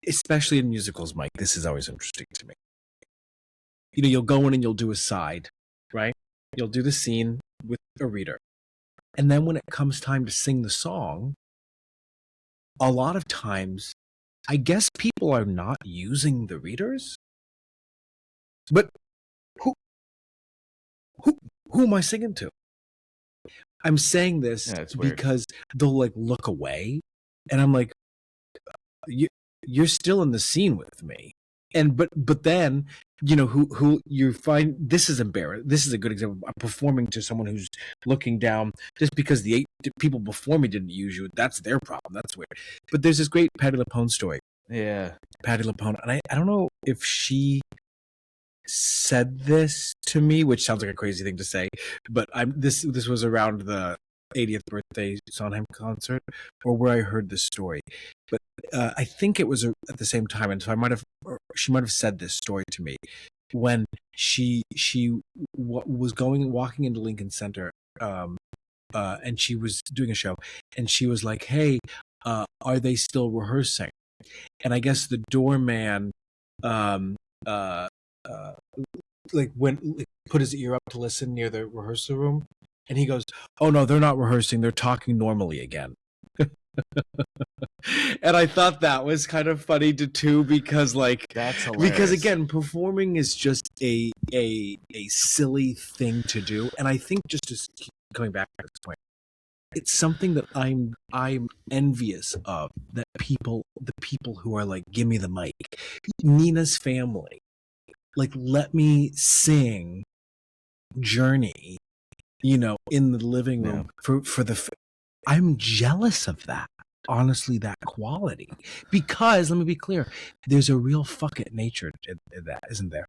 especially in musicals, Mike. This is always interesting to me. You know, you'll go in and you'll do a side, right? You'll do the scene with a reader. And then when it comes time to sing the song, a lot of times, I guess people are not using the readers. But who am I singing to? I'm saying this because they'll like look away, and I'm like, you're still in the scene with me. And but then, you know, who you find, this is embarrassing. This is a good example. I'm performing to someone who's looking down just because the 8 people before me didn't use you. That's their problem. That's weird. But there's this great Patti LuPone story. Yeah, Patti LuPone, and I don't know if she said this to me, which sounds like a crazy thing to say, but this was around the 80th birthday Sondheim concert, or where I heard this story. But I think it was at the same time, and so she might have said this story to me when she was walking into Lincoln Center, and she was doing a show, and she was like, "Hey, are they still rehearsing?" And I guess the doorman, put his ear up to listen near the rehearsal room, and he goes, "Oh no, they're not rehearsing. They're talking normally again." And I thought that was kind of funny too, because like, that's hilarious. Because again, performing is just a silly thing to do, and I think just coming back to this point, it's something that I'm envious of, that the people who are like, give me the mic. Nina's family, like, let me sing Journey, you know, in the living room for the. I'm jealous of that. Honestly, that quality, because let me be clear, there's a real fuck it nature in that, isn't there?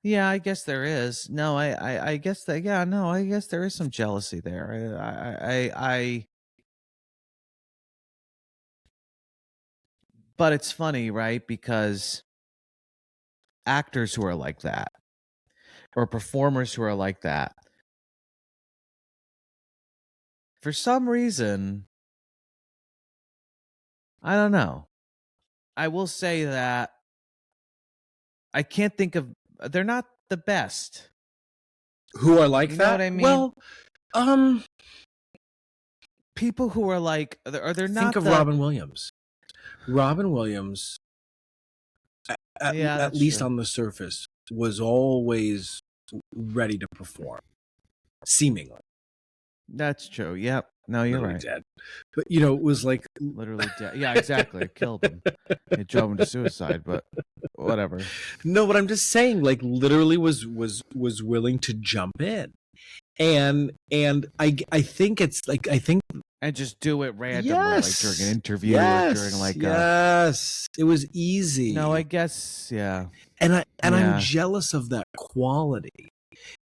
Yeah, I guess there is. No, I guess that. Yeah, no, I guess there is some jealousy there. But it's funny, right? Because actors who are like that, or performers who are like that, for some reason, I don't know. I will say that I can't think of. They're not the best. Who are like you that? Know what I mean? Well, people who are like, are they not? Think of Robin Williams. Robin Williams, at least on the surface, was always ready to perform, seemingly. That's true. Yep. No, you're literally right. Dead. But you know, it was like literally dead. Yeah, exactly. It killed him. It drove him to suicide. But whatever. No, but I'm just saying, like, literally was willing to jump in, and I think it's like, I think, and just do it randomly, like during an interview, or during like it was easy. No, I guess and I'm jealous of that quality,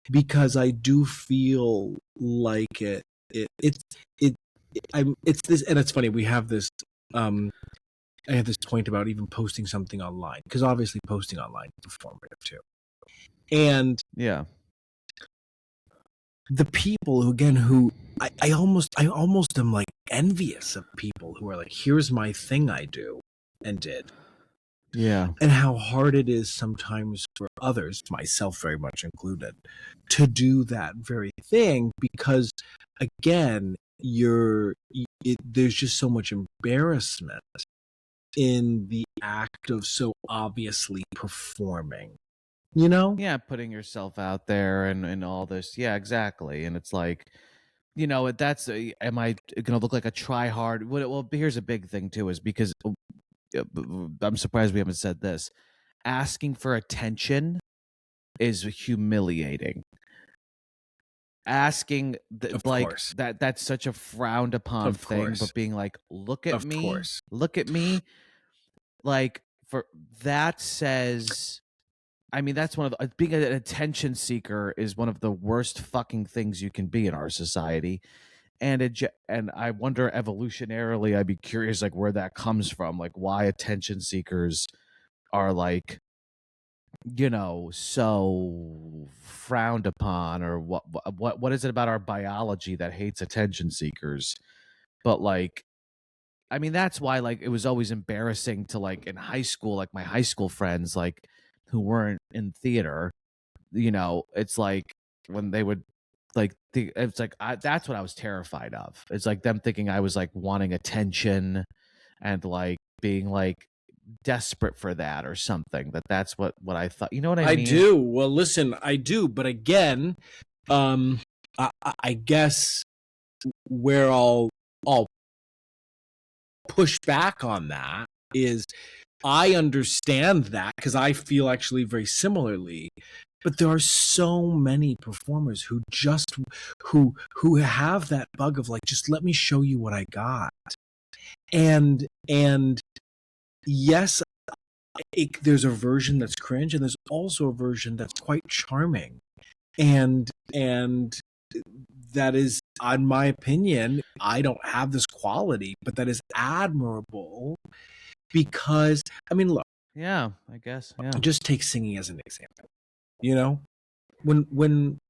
because I do feel like it's this, and it's funny, we have this I have this point about even posting something online, because obviously posting online is performative too. And Yeah. the people who, again, who I almost am like envious of people who are like, here's my thing I do and did. Yeah. And how hard it is sometimes for others, myself very much included, to do that very thing, because again, there's just so much embarrassment in the act of so obviously performing, you know? Yeah, putting yourself out there and all this. Yeah, exactly. And it's like, you know, that's am I gonna look like a try hard? Well, here's a big thing too, is because I'm surprised we haven't said this. Asking for attention is humiliating. Asking Of like course. that's such a frowned upon Of thing, course. but being like, look at Of me, course. look at me, like for that says, I mean, that's one of the, being an attention seeker is one of the worst fucking things you can be in our society. And I wonder evolutionarily, I'd be curious like where that comes from, like why attention seekers are like, you know, so frowned upon, or what is it about our biology that hates attention seekers? But like, I mean, that's why like it was always embarrassing to like in high school, like my high school friends, like who weren't in theater, you know, it's like when they would like it's like that's what I was terrified of. It's like them thinking I was like wanting attention and like being like desperate for that or something. That's what I thought. You know what I I mean? do. Well, listen, I do. But again, I, I guess where I'll push back on that is I understand that because I feel actually very similarly. But there are so many performers who just who have that bug of like, just let me show you what I got. And yes, there's a version that's cringe, and there's also a version that's quite charming, and that is, in my opinion, I don't have this quality, but that is admirable because, I mean, look, Yeah, I guess. Yeah. just take singing as an example. You know,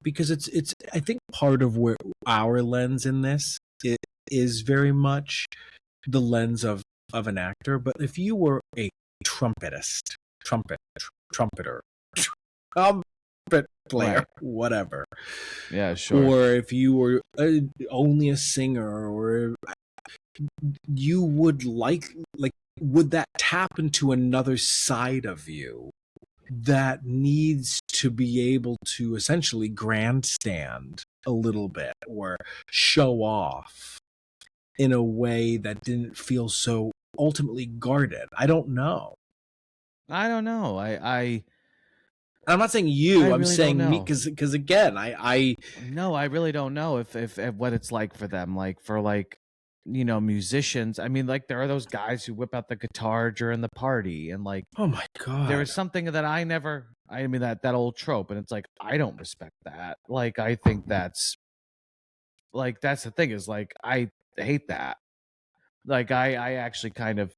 because it's I think part of where our lens in this is very much the lens of an actor. But if you were a trumpetist, trumpeter, trumpet player, Right. whatever, Yeah, sure. or if you were only a singer, or you would like would that tap into another side of you that needs to be able to essentially grandstand a little bit or show off in a way that didn't feel so ultimately guarded? I don't know. I don't know. I'm not saying I you, I'm really don't saying me, know. because again, I No, I really don't know if what it's like for them. Like for like, you know, musicians. I mean, like there are those guys who whip out the guitar during the party, and like oh my there god. is something that I never. I mean that old trope, and it's like I don't respect that. Like I think that's the thing is like I hate that. Like I actually kind of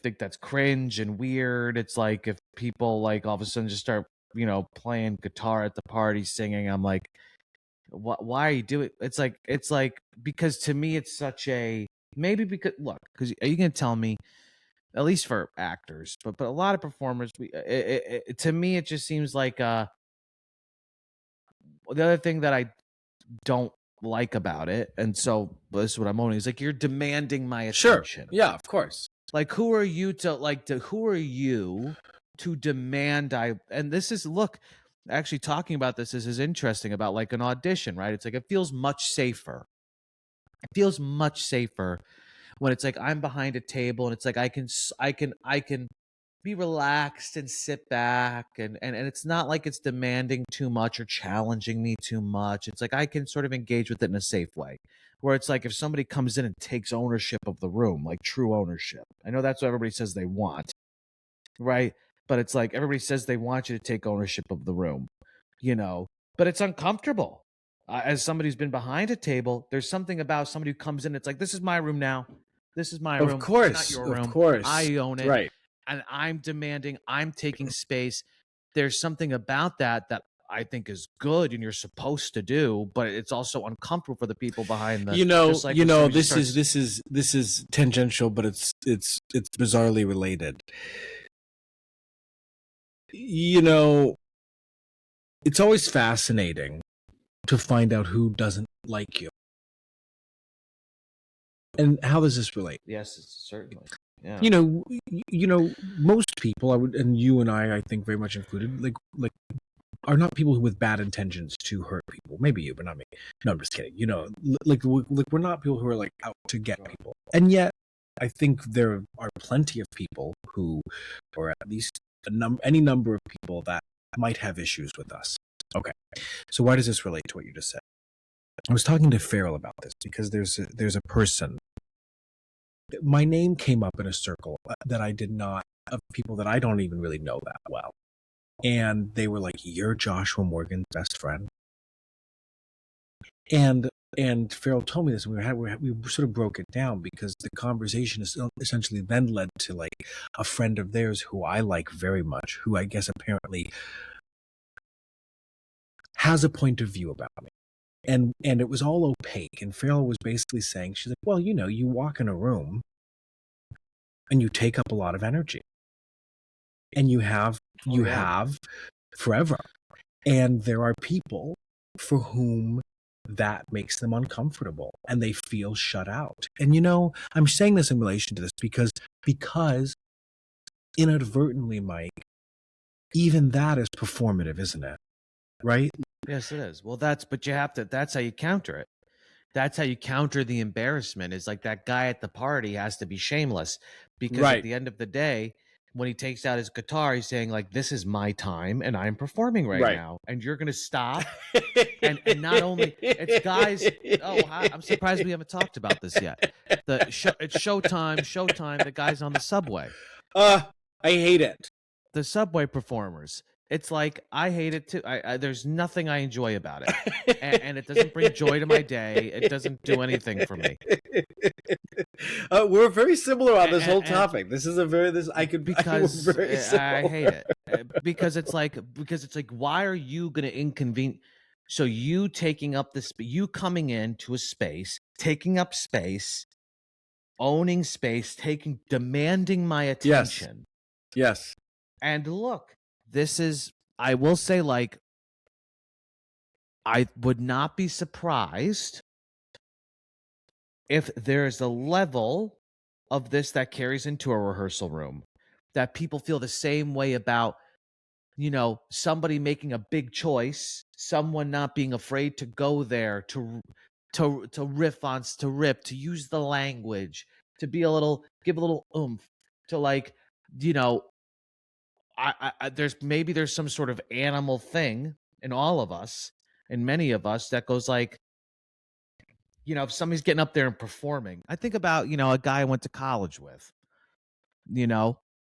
think that's cringe and weird. It's like if people like all of a sudden just start, you know, playing guitar at the party, singing. I'm like, why are you doing? It's like because to me it's such a maybe because look, because are you gonna tell me at least for actors, but a lot of performers, to me it just seems like the other thing that I don't like about it, and so this is what I'm owning, is like you're demanding my attention. Yeah, of course. Like who are you to demand and this is look, actually talking about this is interesting about like an audition, right? It's like it feels much safer. It feels much safer when it's like I'm behind a table and it's like I can be relaxed and sit back, and it's not like it's demanding too much or challenging me too much. It's like I can sort of engage with it in a safe way. Where it's like if somebody comes in and takes ownership of the room, like true ownership. I know that's what everybody says they want, right? But it's like everybody says they want you to take ownership of the room, you know, but it's uncomfortable. As somebody who's been behind a table, there's something about somebody who comes in, it's like, this is my room now. This is my Of room. It's not course. your Of room. course. I own it. Right. And I'm demanding, I'm taking space. there's something about that I think is good and you're supposed to do, but it's also uncomfortable for the people behind the. Just like this is tangential, but it's bizarrely related. It's always fascinating to find out who doesn't like you. And how does this relate? Yes, certainly. Yeah. Most people, and you and I think very much included, like are not people who with bad intentions to hurt people. Maybe you, but not me. No, I'm just kidding. We're not people who are like out to get people. And yet, I think there are plenty of people who, or at least any number of people that might have issues with us. Okay, so why does this relate to what you just said? I was talking to Farrell about this because there's a person. My name came up in a circle that I did not, of people that I don't even really know that well. And they were like, "You're Joshua Morgan's best friend." And Farrell told me this, and we sort of broke it down because the conversation is essentially then led to like a friend of theirs who I like very much, who I guess apparently has a point of view about me. And it was all opaque. And Farrell was basically saying, she's like, "Well, you walk in a room and you take up a lot of energy. And you have forever. And there are people for whom that makes them uncomfortable and they feel shut out." And I'm saying this in relation to this because inadvertently, Mike, even that is performative, isn't it? Right? Yes, it is. Well, that's how you counter it. That's how you counter the embarrassment, is like that guy at the party has to be shameless because Right. at the end of the day, when he takes out his guitar, he's saying like, "This is my time and I'm performing right now. And you're going to stop." and not only it's guys. Oh, I'm surprised we haven't talked about this yet. It's showtime. The guys on the subway. I hate it. The subway performers. It's like, I hate it too. There's nothing I enjoy about it, and it doesn't bring joy to my day. It doesn't do anything for me. We're very similar on this whole topic. This is because I hate it because it's like why are you going to inconvenience? So you taking up this, you coming into a space, taking up space, owning space, demanding my attention. Yes. And look. I will say, like, I would not be surprised if there's a level of this that carries into a rehearsal room, that people feel the same way about, somebody making a big choice, someone not being afraid to go there, to rip, to use the language, to give a little oomph, to like, there's some sort of animal thing in all of us, in many of us, that goes like, if somebody's getting up there and performing, I think about, a guy I went to college with,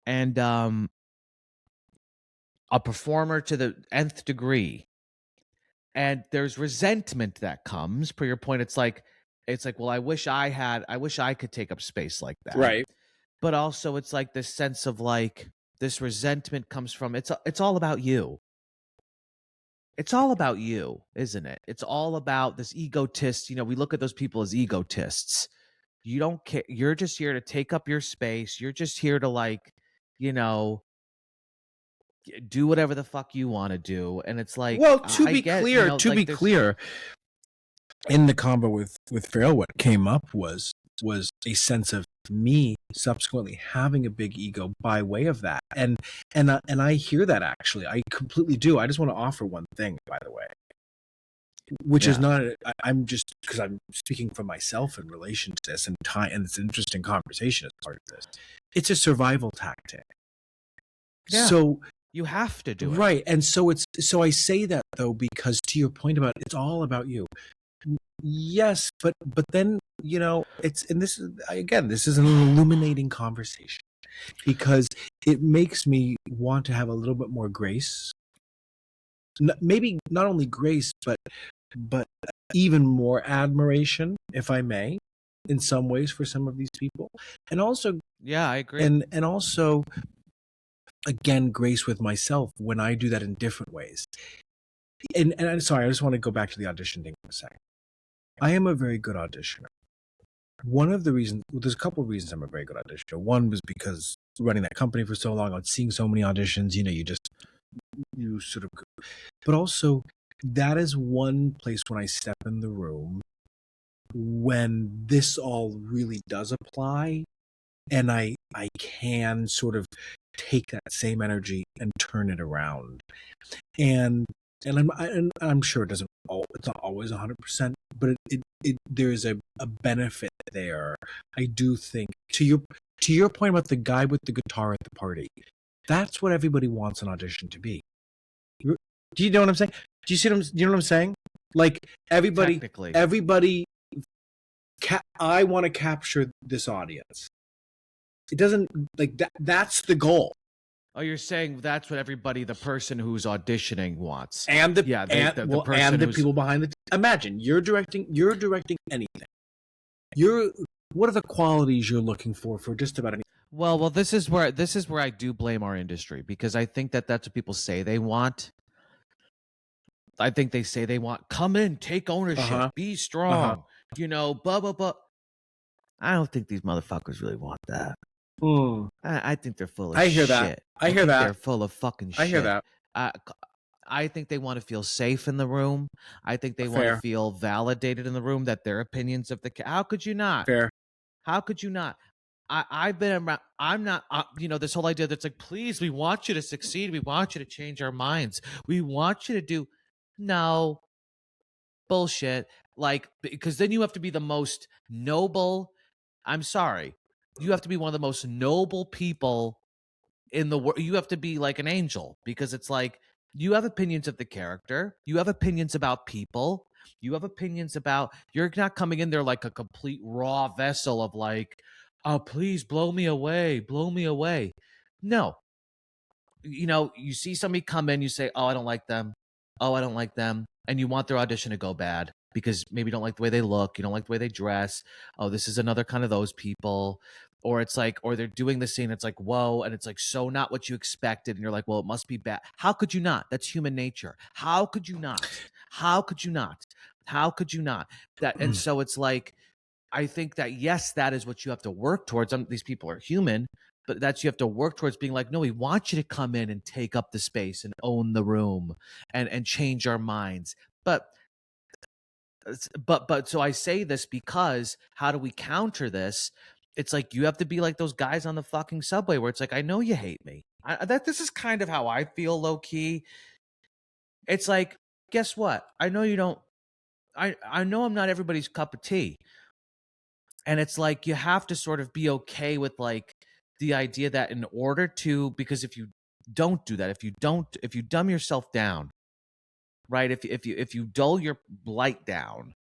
and a performer to the nth degree. And there's resentment that comes, per your point. It's like, well, I wish I could take up space like that. Right. But also it's like this sense of like, this resentment comes from, it's all about you. It's all about you, isn't it? It's all about this egotist. We look at those people as egotists. You don't care. You're just here to take up your space. You're just here to like, do whatever the fuck you want to do. And it's like, well, to be clear, in the combo with Farrell, what came up was a sense of me subsequently having a big ego by way of that, and I hear that, actually I completely do. I just want to offer one thing, by the way, which is not, I'm just, because I'm speaking for myself in relation to this, and it's an interesting conversation as part of this. It's a survival tactic. Yeah. So you have to do it, right. And so I say that though because, to your point about it's all about you. Yes, but then this is an illuminating conversation because it makes me want to have a little bit more grace. Maybe not only grace, but even more admiration, if I may, in some ways, for some of these people, and also, I agree, and also again, grace with myself when I do that in different ways. And I'm sorry, I just want to go back to the audition thing for a second. I am a very good auditioner. One of the reasons, well, there's a couple of reasons I'm a very good auditioner. One was because running that company for so long, I was seeing so many auditions, you sort of, but also that is one place when I step in the room when this all really does apply, and I can sort of take that same energy and turn it around. And I'm sure it's not always 100%, but there's a benefit there. I do think, to your point about the guy with the guitar at the party, that's what everybody wants an audition to be. Do you know what I'm saying? Do you see what you know what I'm saying? Like everybody, I want to capture this audience. It doesn't like that. That's the goal. Oh, you're saying that's what the person who's auditioning wants, and the people behind the. Imagine you're directing anything. What are the qualities you're looking for just about anything? Well, this is where I do blame our industry, because I think that's what people say they want. I think they say they want come in, take ownership, be strong, blah blah blah. I don't think these motherfuckers really want that. I think they're full of shit. I hear that. They're full of fucking shit. I hear that. I think they want to feel safe in the room. I think they want to feel validated in the room, that their opinions of how could you not? Fair. How could you not? I've been around. I'm not, this whole idea that's like, please, we want you to succeed. We want you to change our minds. We want you to do. No. Bullshit. Like, because then you have to be the most noble. I'm sorry. You have to be one of the most noble people in the world. You have to be like an angel, because it's like, you have opinions of the character. You have opinions about people. You have opinions about, you're not coming in there like a complete raw vessel of like, oh, please blow me away. Blow me away. No. You see somebody come in, you say, oh, I don't like them. Oh, I don't like them. And you want their audition to go bad because maybe you don't like the way they look. You don't like the way they dress. Oh, this is another kind of those people. Or it's like, or they're doing the scene. It's like, whoa. And it's like, so not what you expected. And you're like, well, it must be bad. How could you not? That's human nature. How could you not? How could you not? How could you not? And so it's like, I think that, yes, that is what you have to work towards. These people are human, but that's, you have to work towards being like, no, we want you to come in and take up the space and own the room and change our minds. But so I say this because how do we counter this? It's like, you have to be like those guys on the fucking subway where it's like, I know you hate me. This is kind of how I feel, low key. It's like, guess what? I know you don't. I know I'm not everybody's cup of tea. And it's like, you have to sort of be okay with like the idea that in order to, because if you don't do that, if you dumb yourself down, right? If you dull your light down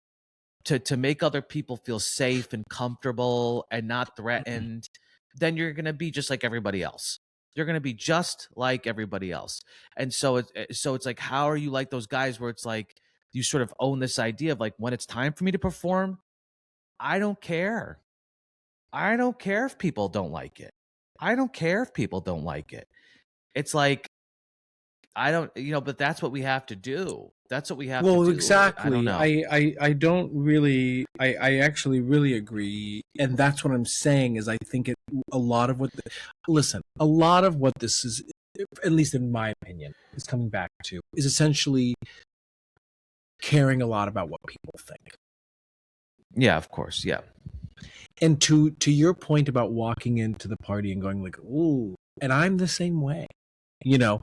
to make other people feel safe and comfortable and not threatened, then you're going to be just like everybody else. You're going to be just like everybody else. And so it's like, how are you like those guys where it's like, you sort of own this idea of like, when it's time for me to perform, I don't care. I don't care if people don't like it. I don't care if people don't like it. It's like, I don't, but that's what we have to do. That's what we have to do. Well, exactly. I don't know. I don't really, I actually really agree. And that's what I'm saying is I think a lot of what this is, at least in my opinion, is coming back to is essentially caring a lot about what people think. Yeah, of course. Yeah. And to your point about walking into the party and going like, ooh, and I'm the same way, I'm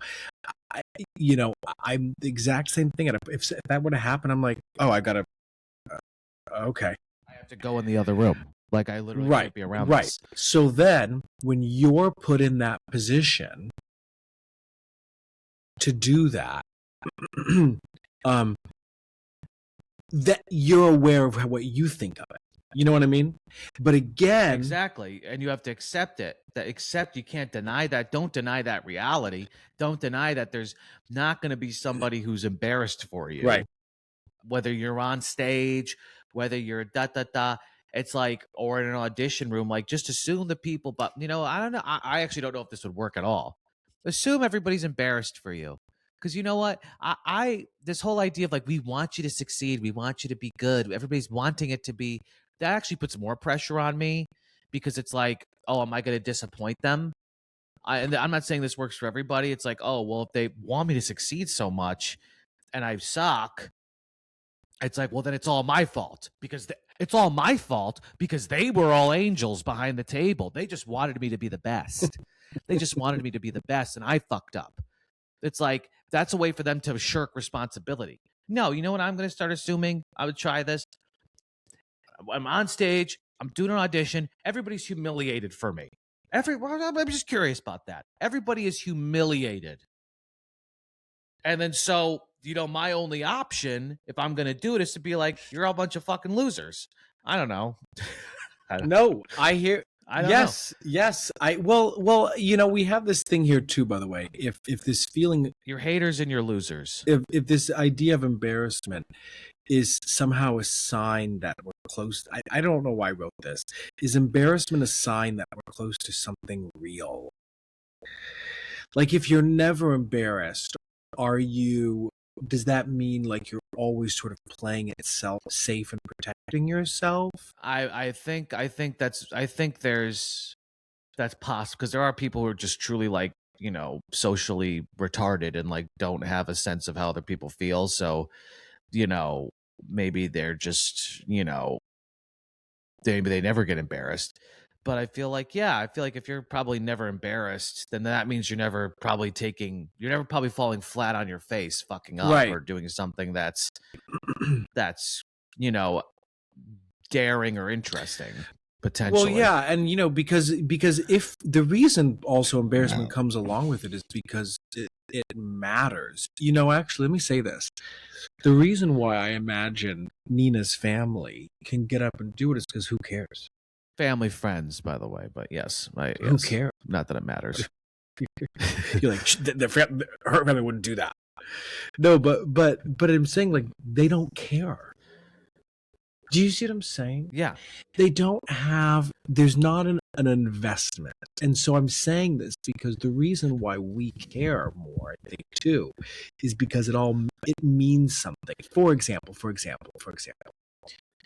the exact same thing. And if that were to happen, I'm like, oh, I gotta, okay. I have to go in the other room. Like I literally can't be around this. So then when you're put in that position to do that, that you're aware of what you think of it. You know what I mean? But again, exactly, and you have to accept it. You can't deny that. Don't deny that reality. Don't deny that there's not going to be somebody who's embarrassed for you. Right. Whether you're on stage, whether you're it's like, or in an audition room, like just assume the people. But I don't know. I actually don't know if this would work at all. Assume everybody's embarrassed for you. Because you know what? I this whole idea of like, we want you to succeed, we want you to be good, everybody's wanting it to be, that actually puts more pressure on me, because it's like, oh, am I going to disappoint them? And I'm not saying this works for everybody. It's like, oh, well, if they want me to succeed so much and I suck, it's like, well, then it's all my fault, because it's all my fault because they were all angels behind the table. They just wanted me to be the best. They just wanted me to be the best, and I fucked up. It's like, that's a way for them to shirk responsibility. No, you know what I'm going to start assuming? I would try this. I'm on stage. I'm doing an audition. Everybody's humiliated for me. I'm just curious about that. Everybody is humiliated. And then so, my only option, if I'm going to do it, is to be like, you're all a bunch of fucking losers. I don't know. No, I hear. I don't yes, know. yes. Well, we have this thing here too, by the way. If this feeling, You're haters and you're losers. if this idea of embarrassment is somehow a sign that we're close, I don't know why I wrote this. Is embarrassment a sign that we're close to something real? Like, if you're never embarrassed, does that mean like you're always sort of playing it safe and protecting yourself? I think that's possible, because there are people who are just truly like, socially retarded and like don't have a sense of how other people feel. So, maybe they're just, maybe they never get embarrassed. But I feel like if you're probably never embarrassed, then that means you're never probably falling flat on your face, fucking up, Right. or doing something that's daring or interesting, potentially. Well, yeah, and because if the reason also embarrassment comes along with it is because it matters. Actually, let me say this. The reason why I imagine Nina's family can get up and do it is because who cares? Family, friends, by the way, but yes, Who cares? Not that it matters. You're like, her family wouldn't do that. No, but I'm saying, like, they don't care. Do you see what I'm saying? Yeah. They don't have, there's not an investment. And so I'm saying this because the reason why we care more, I think, too, is because it means something. For example.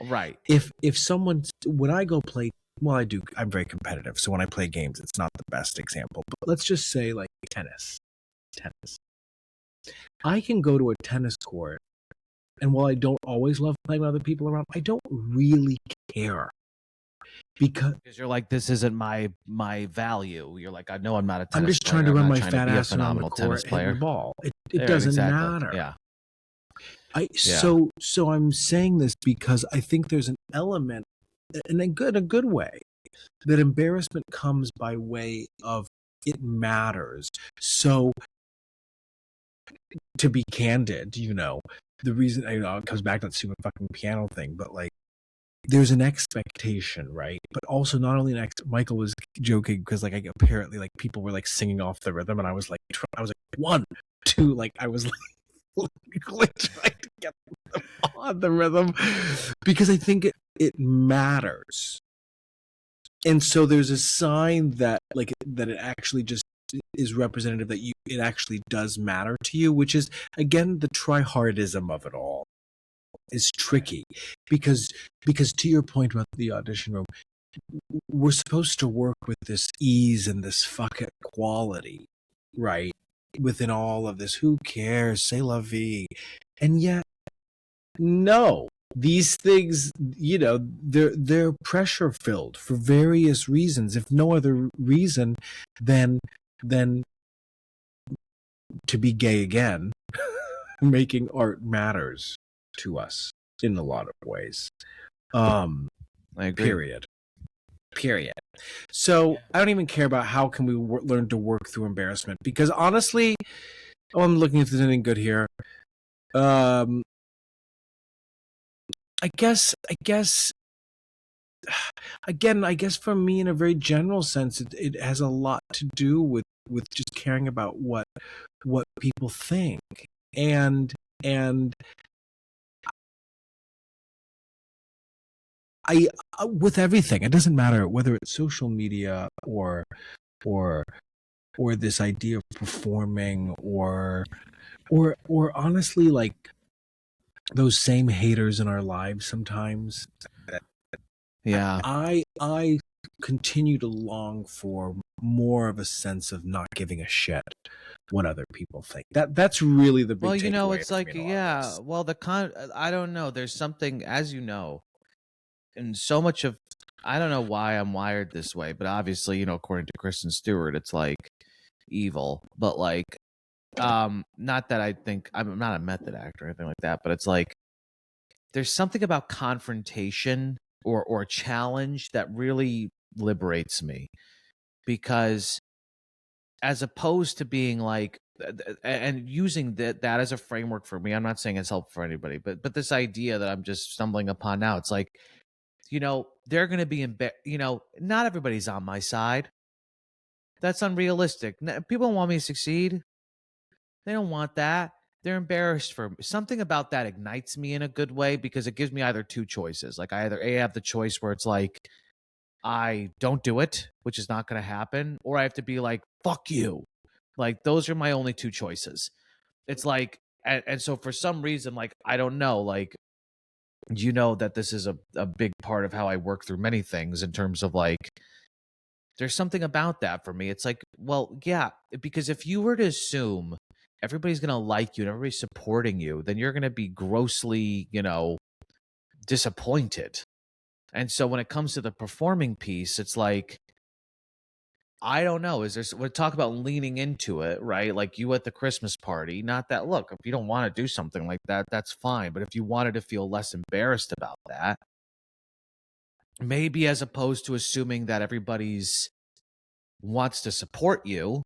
Right. If someone, when I go play, well, I'm very competitive. So when I play games, it's not the best example. But let's just say like tennis. I can go to a tennis court, and while I don't always love playing with other people around, I don't really care. Because you're like, this isn't my value. You're like, I know I'm not a tennis I'm just player. trying to run my trying fat to be ass a phenomenal tennis player. The ball. It doesn't matter. Yeah. So I'm saying this because I think there's an element, in a good way, that embarrassment comes by way of it matters. So, to be candid, the reason it comes back to that stupid fucking piano thing, but like, there's an expectation, right? But also, not only Michael was joking because like apparently like people were like singing off the rhythm, and I was like 1, 2, like I was like trying to get them on the rhythm because I think it matters. And so there's a sign that it actually just is representative that it actually does matter to you, which is, again, the tryhardism of it all is tricky because to your point about the audition room, we're supposed to work with this ease and this fucking quality, right? Within all of this, who cares? C'est la vie. And yet, no. These things, they're pressure filled for various reasons. If no other reason than to be gay again, making art matters to us in a lot of ways. I agree. Period. So I don't even care about how can we learn to work through embarrassment, because honestly, I'm looking if there's anything good here. I guess again, I guess for me, in a very general sense, it has a lot to do with just caring about what people think, and I with everything. It doesn't matter whether it's social media or this idea of performing, or honestly, like those same haters in our lives sometimes. Yeah. I continue to long for more of a sense of not giving a shit what other people think. That's really the big Well, takeaway it's for like, me in a lot of this. well, I don't know. There's something, as you know, and so much of, I don't know why I'm wired this way, but obviously, according to Kristen Stewart, it's like evil, but like, not that I think I'm not a method actor or anything like that, but it's like, there's something about confrontation or challenge that really liberates me, because as opposed to being like, and using that as a framework for me, I'm not saying it's helpful for anybody, but this idea that I'm just stumbling upon now, it's like, they're going to be not everybody's on my side. That's unrealistic. People don't want me to succeed. They don't want that. They're embarrassed for me. Something about that ignites me in a good way, because it gives me either two choices. Like, I either have the choice where it's like, I don't do it, which is not going to happen, or I have to be like, fuck you. Like, those are my only two choices. It's like, and so for some reason, like, I don't know, like, that this is a big part of how I work through many things, in terms of like, there's something about that for me. It's like, well, yeah, because if you were to assume everybody's going to like you and everybody's supporting you, then you're going to be grossly, disappointed. And so when it comes to the performing piece, it's like, I don't know. We talk about leaning into it, right? Like you at the Christmas party, not that, look, if you don't want to do something like that, that's fine. But if you wanted to feel less embarrassed about that, maybe, as opposed to assuming that everybody's wants to support you,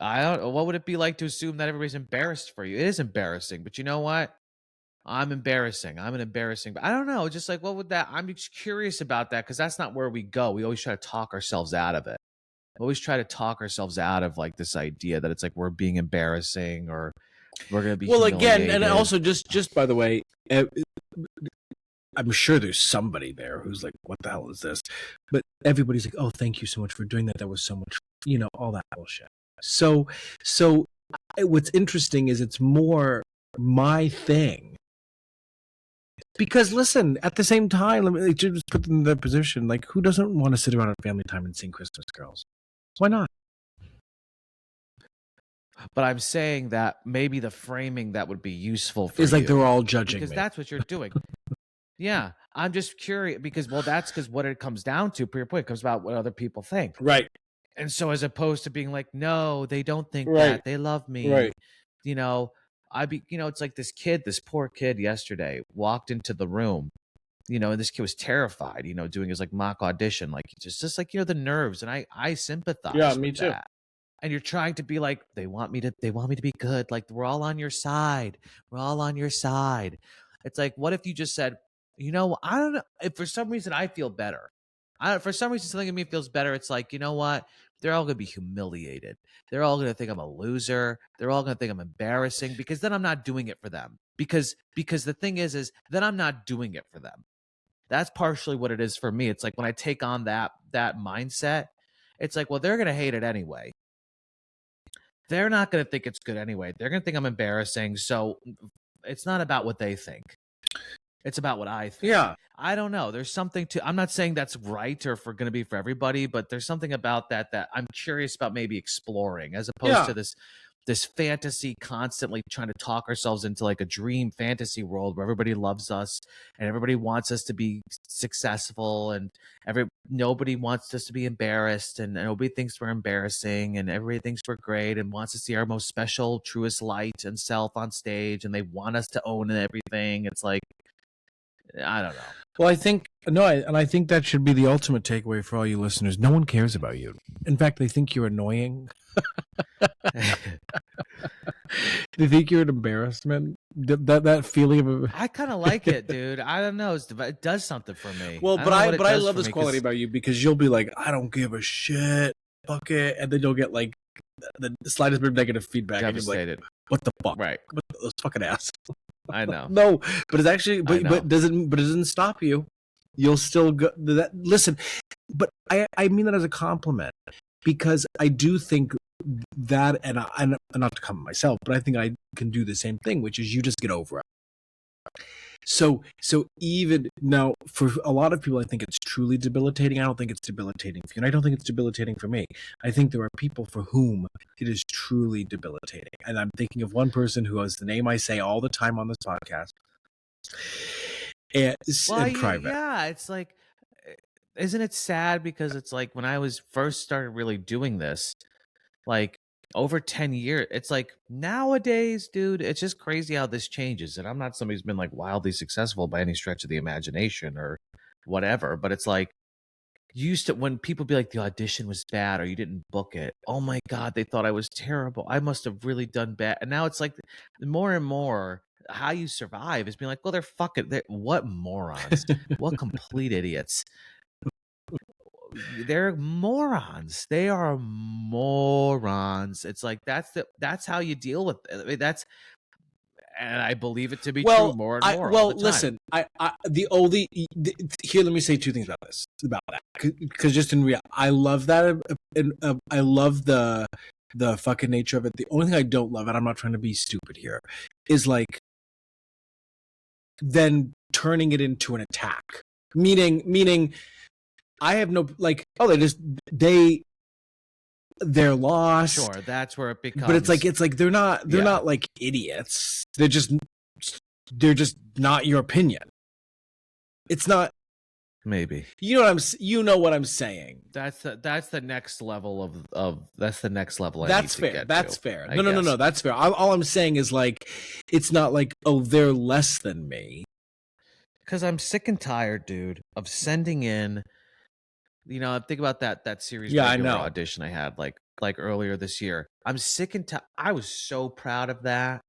I don't know, what would it be like to assume that everybody's embarrassed for you? It is embarrassing, but you know what? I'm embarrassing. I'm an embarrassing, but I don't know. Just like, what would that? I'm just curious about that, because that's not where we go. We always try to talk ourselves out of it. We always try to talk ourselves out of like this idea that it's like we're being embarrassing, or we're going to be humiliated. Again, and also just by the way, I'm sure there's somebody there who's like, what the hell is this? But everybody's like, oh, thank you so much for doing that. That was so much, all that bullshit. So what's interesting is it's more my thing. Because listen, at the same time, let me just put them in that position. Like, who doesn't want to sit around at family time and sing Christmas carols? Why not? But I'm saying that maybe the framing that would be useful for is like you, they're all judging because me. that's what you're doing. Yeah, I'm just curious, because, well, that's because what it comes down to, per your point, comes about what other people think. Right. And so, as opposed to being like, no, they don't think Right. that, they love me. Right. It's like this poor kid yesterday walked into the room, and this kid was terrified, doing his like mock audition, like just like, the nerves. And I sympathize. Yeah, me with too. that. And you're trying to be like, they want me to be good. Like, we're all on your side. We're all on your side. It's like, what if you just said, I don't know, if for some reason I feel better. For some reason, something in me feels better. It's like, you know what? They're all going to be humiliated. They're all going to think I'm a loser. They're all going to think I'm embarrassing, because then I'm not doing it for them. Because the thing is then I'm not doing it for them. That's partially what it is for me. It's like, when I take on that mindset, it's like, well, they're going to hate it anyway. They're not going to think it's good anyway. They're going to think I'm embarrassing. So it's not about what they think. It's about what I think. Yeah. I don't know. There's something to, I'm not saying that's right or going to be for everybody, but there's something about that I'm curious about maybe exploring, as opposed to this fantasy, constantly trying to talk ourselves into like a dream fantasy world where everybody loves us and everybody wants us to be successful, and nobody wants us to be embarrassed, and nobody thinks we're embarrassing, and everybody thinks we're great and wants to see our most special, truest light and self on stage, and they want us to own everything. It's like, I don't know. Well, I think I think that should be the ultimate takeaway for all you listeners. No one cares about you. In fact, they think you're annoying. They think you're an embarrassment. That feeling of I kind of like it, dude. I don't know. It does something for me. Well, but I love this quality about you, because you'll be like, I don't give a shit, fuck it, and then you'll get like the slightest bit of negative feedback, devastated. And you're like, what the fuck? Right. What those fucking ass. I know. No, but it's actually, but it doesn't stop you. You'll still go. Listen, but I mean that as a compliment. because I do think that, and not to comment myself, but I think I can do the same thing, which is you just get over it. So even now, for a lot of people, I think it's truly debilitating. I don't think it's debilitating for you, and I don't think it's debilitating for me. I think there are people for whom it is truly debilitating. And I'm thinking of one person who has the name I say all the time on this podcast. And, in private. Yeah, it's like, isn't it sad? Because it's like when I was first started really doing this, like over 10 years, it's like nowadays, dude, it's just crazy how this changes. And I'm not somebody who's been like wildly successful by any stretch of the imagination or whatever, but it's like, used to, when people be like the audition was bad or you didn't book it, oh my god, they thought I was terrible, I must have really done bad. And now it's like more and more how you survive is being like, well, they're what morons, what complete idiots. They're morons. They are morons. It's like that's how you deal with it. I mean, and I believe it to be true more and more. All the time. Listen, here. Let me say two things about that, because just in reality, I love that, and I love the fucking nature of it. The only thing I don't love, and I'm not trying to be stupid here, is like then turning it into an attack. Meaning, I have no like. Oh, they're lost. Sure, that's where it becomes. But it's like they're not like idiots. They're just not your opinion. It's not. Maybe you know what I'm saying. That's the next level of that's the next level. That's fair. That's fair. No. That's fair. All I'm saying is like, it's not like, oh, they're less than me. Because I'm sick and tired, dude, of sending in. You know, think about that series. Yeah, I know. Audition I had like earlier this year. I'm sick and tired. I was so proud of that.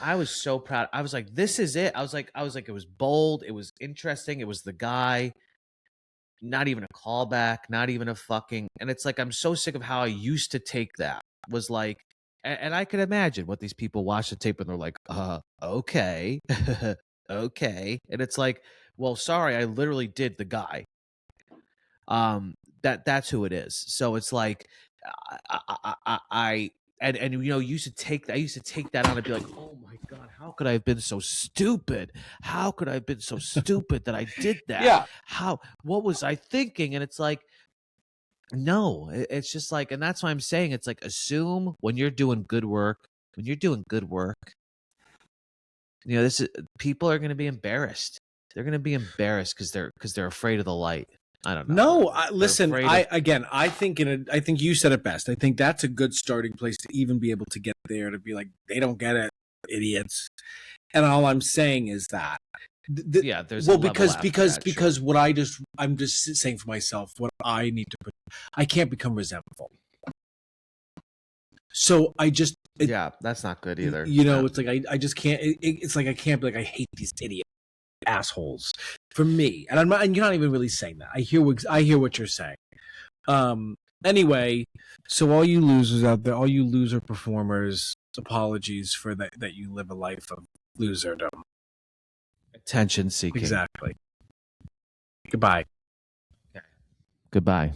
I was so proud. I was like, this is it. I was like, it was bold. It was interesting. It was the guy. Not even a callback. Not even a fucking. And it's like, I'm so sick of how I used to take that. Was like, and I could imagine what these people watch the tape and they're like, okay, okay. And it's like, well, sorry, I literally did the guy. That's who it is. So it's like, I you know, used to take that on and be like, oh my god, how could I have been so stupid? How could I have been so stupid that I did that? Yeah. What was I thinking? And it's like, no, it's just like, and that's why I'm saying, it's like, assume when you're doing good work, you know, this is, people are going to be embarrassed. They're going to be embarrassed because they're afraid of the light. I don't know. No, listen. I think you said it best. I think that's a good starting place to even be able to get there, to be like, they don't get it, idiots. And all I'm saying is that, there's because what I'm just saying for myself, what I need to put, I can't become resentful. So that's not good either. You know, it's like I just can't. It's like I can't be like, I hate these idiots. Assholes for me, and you're not even really saying that. I hear what you're saying. Anyway, so all you losers out there, all you loser performers, apologies for that you live a life of loserdom, attention seeking. Exactly. Goodbye. Goodbye.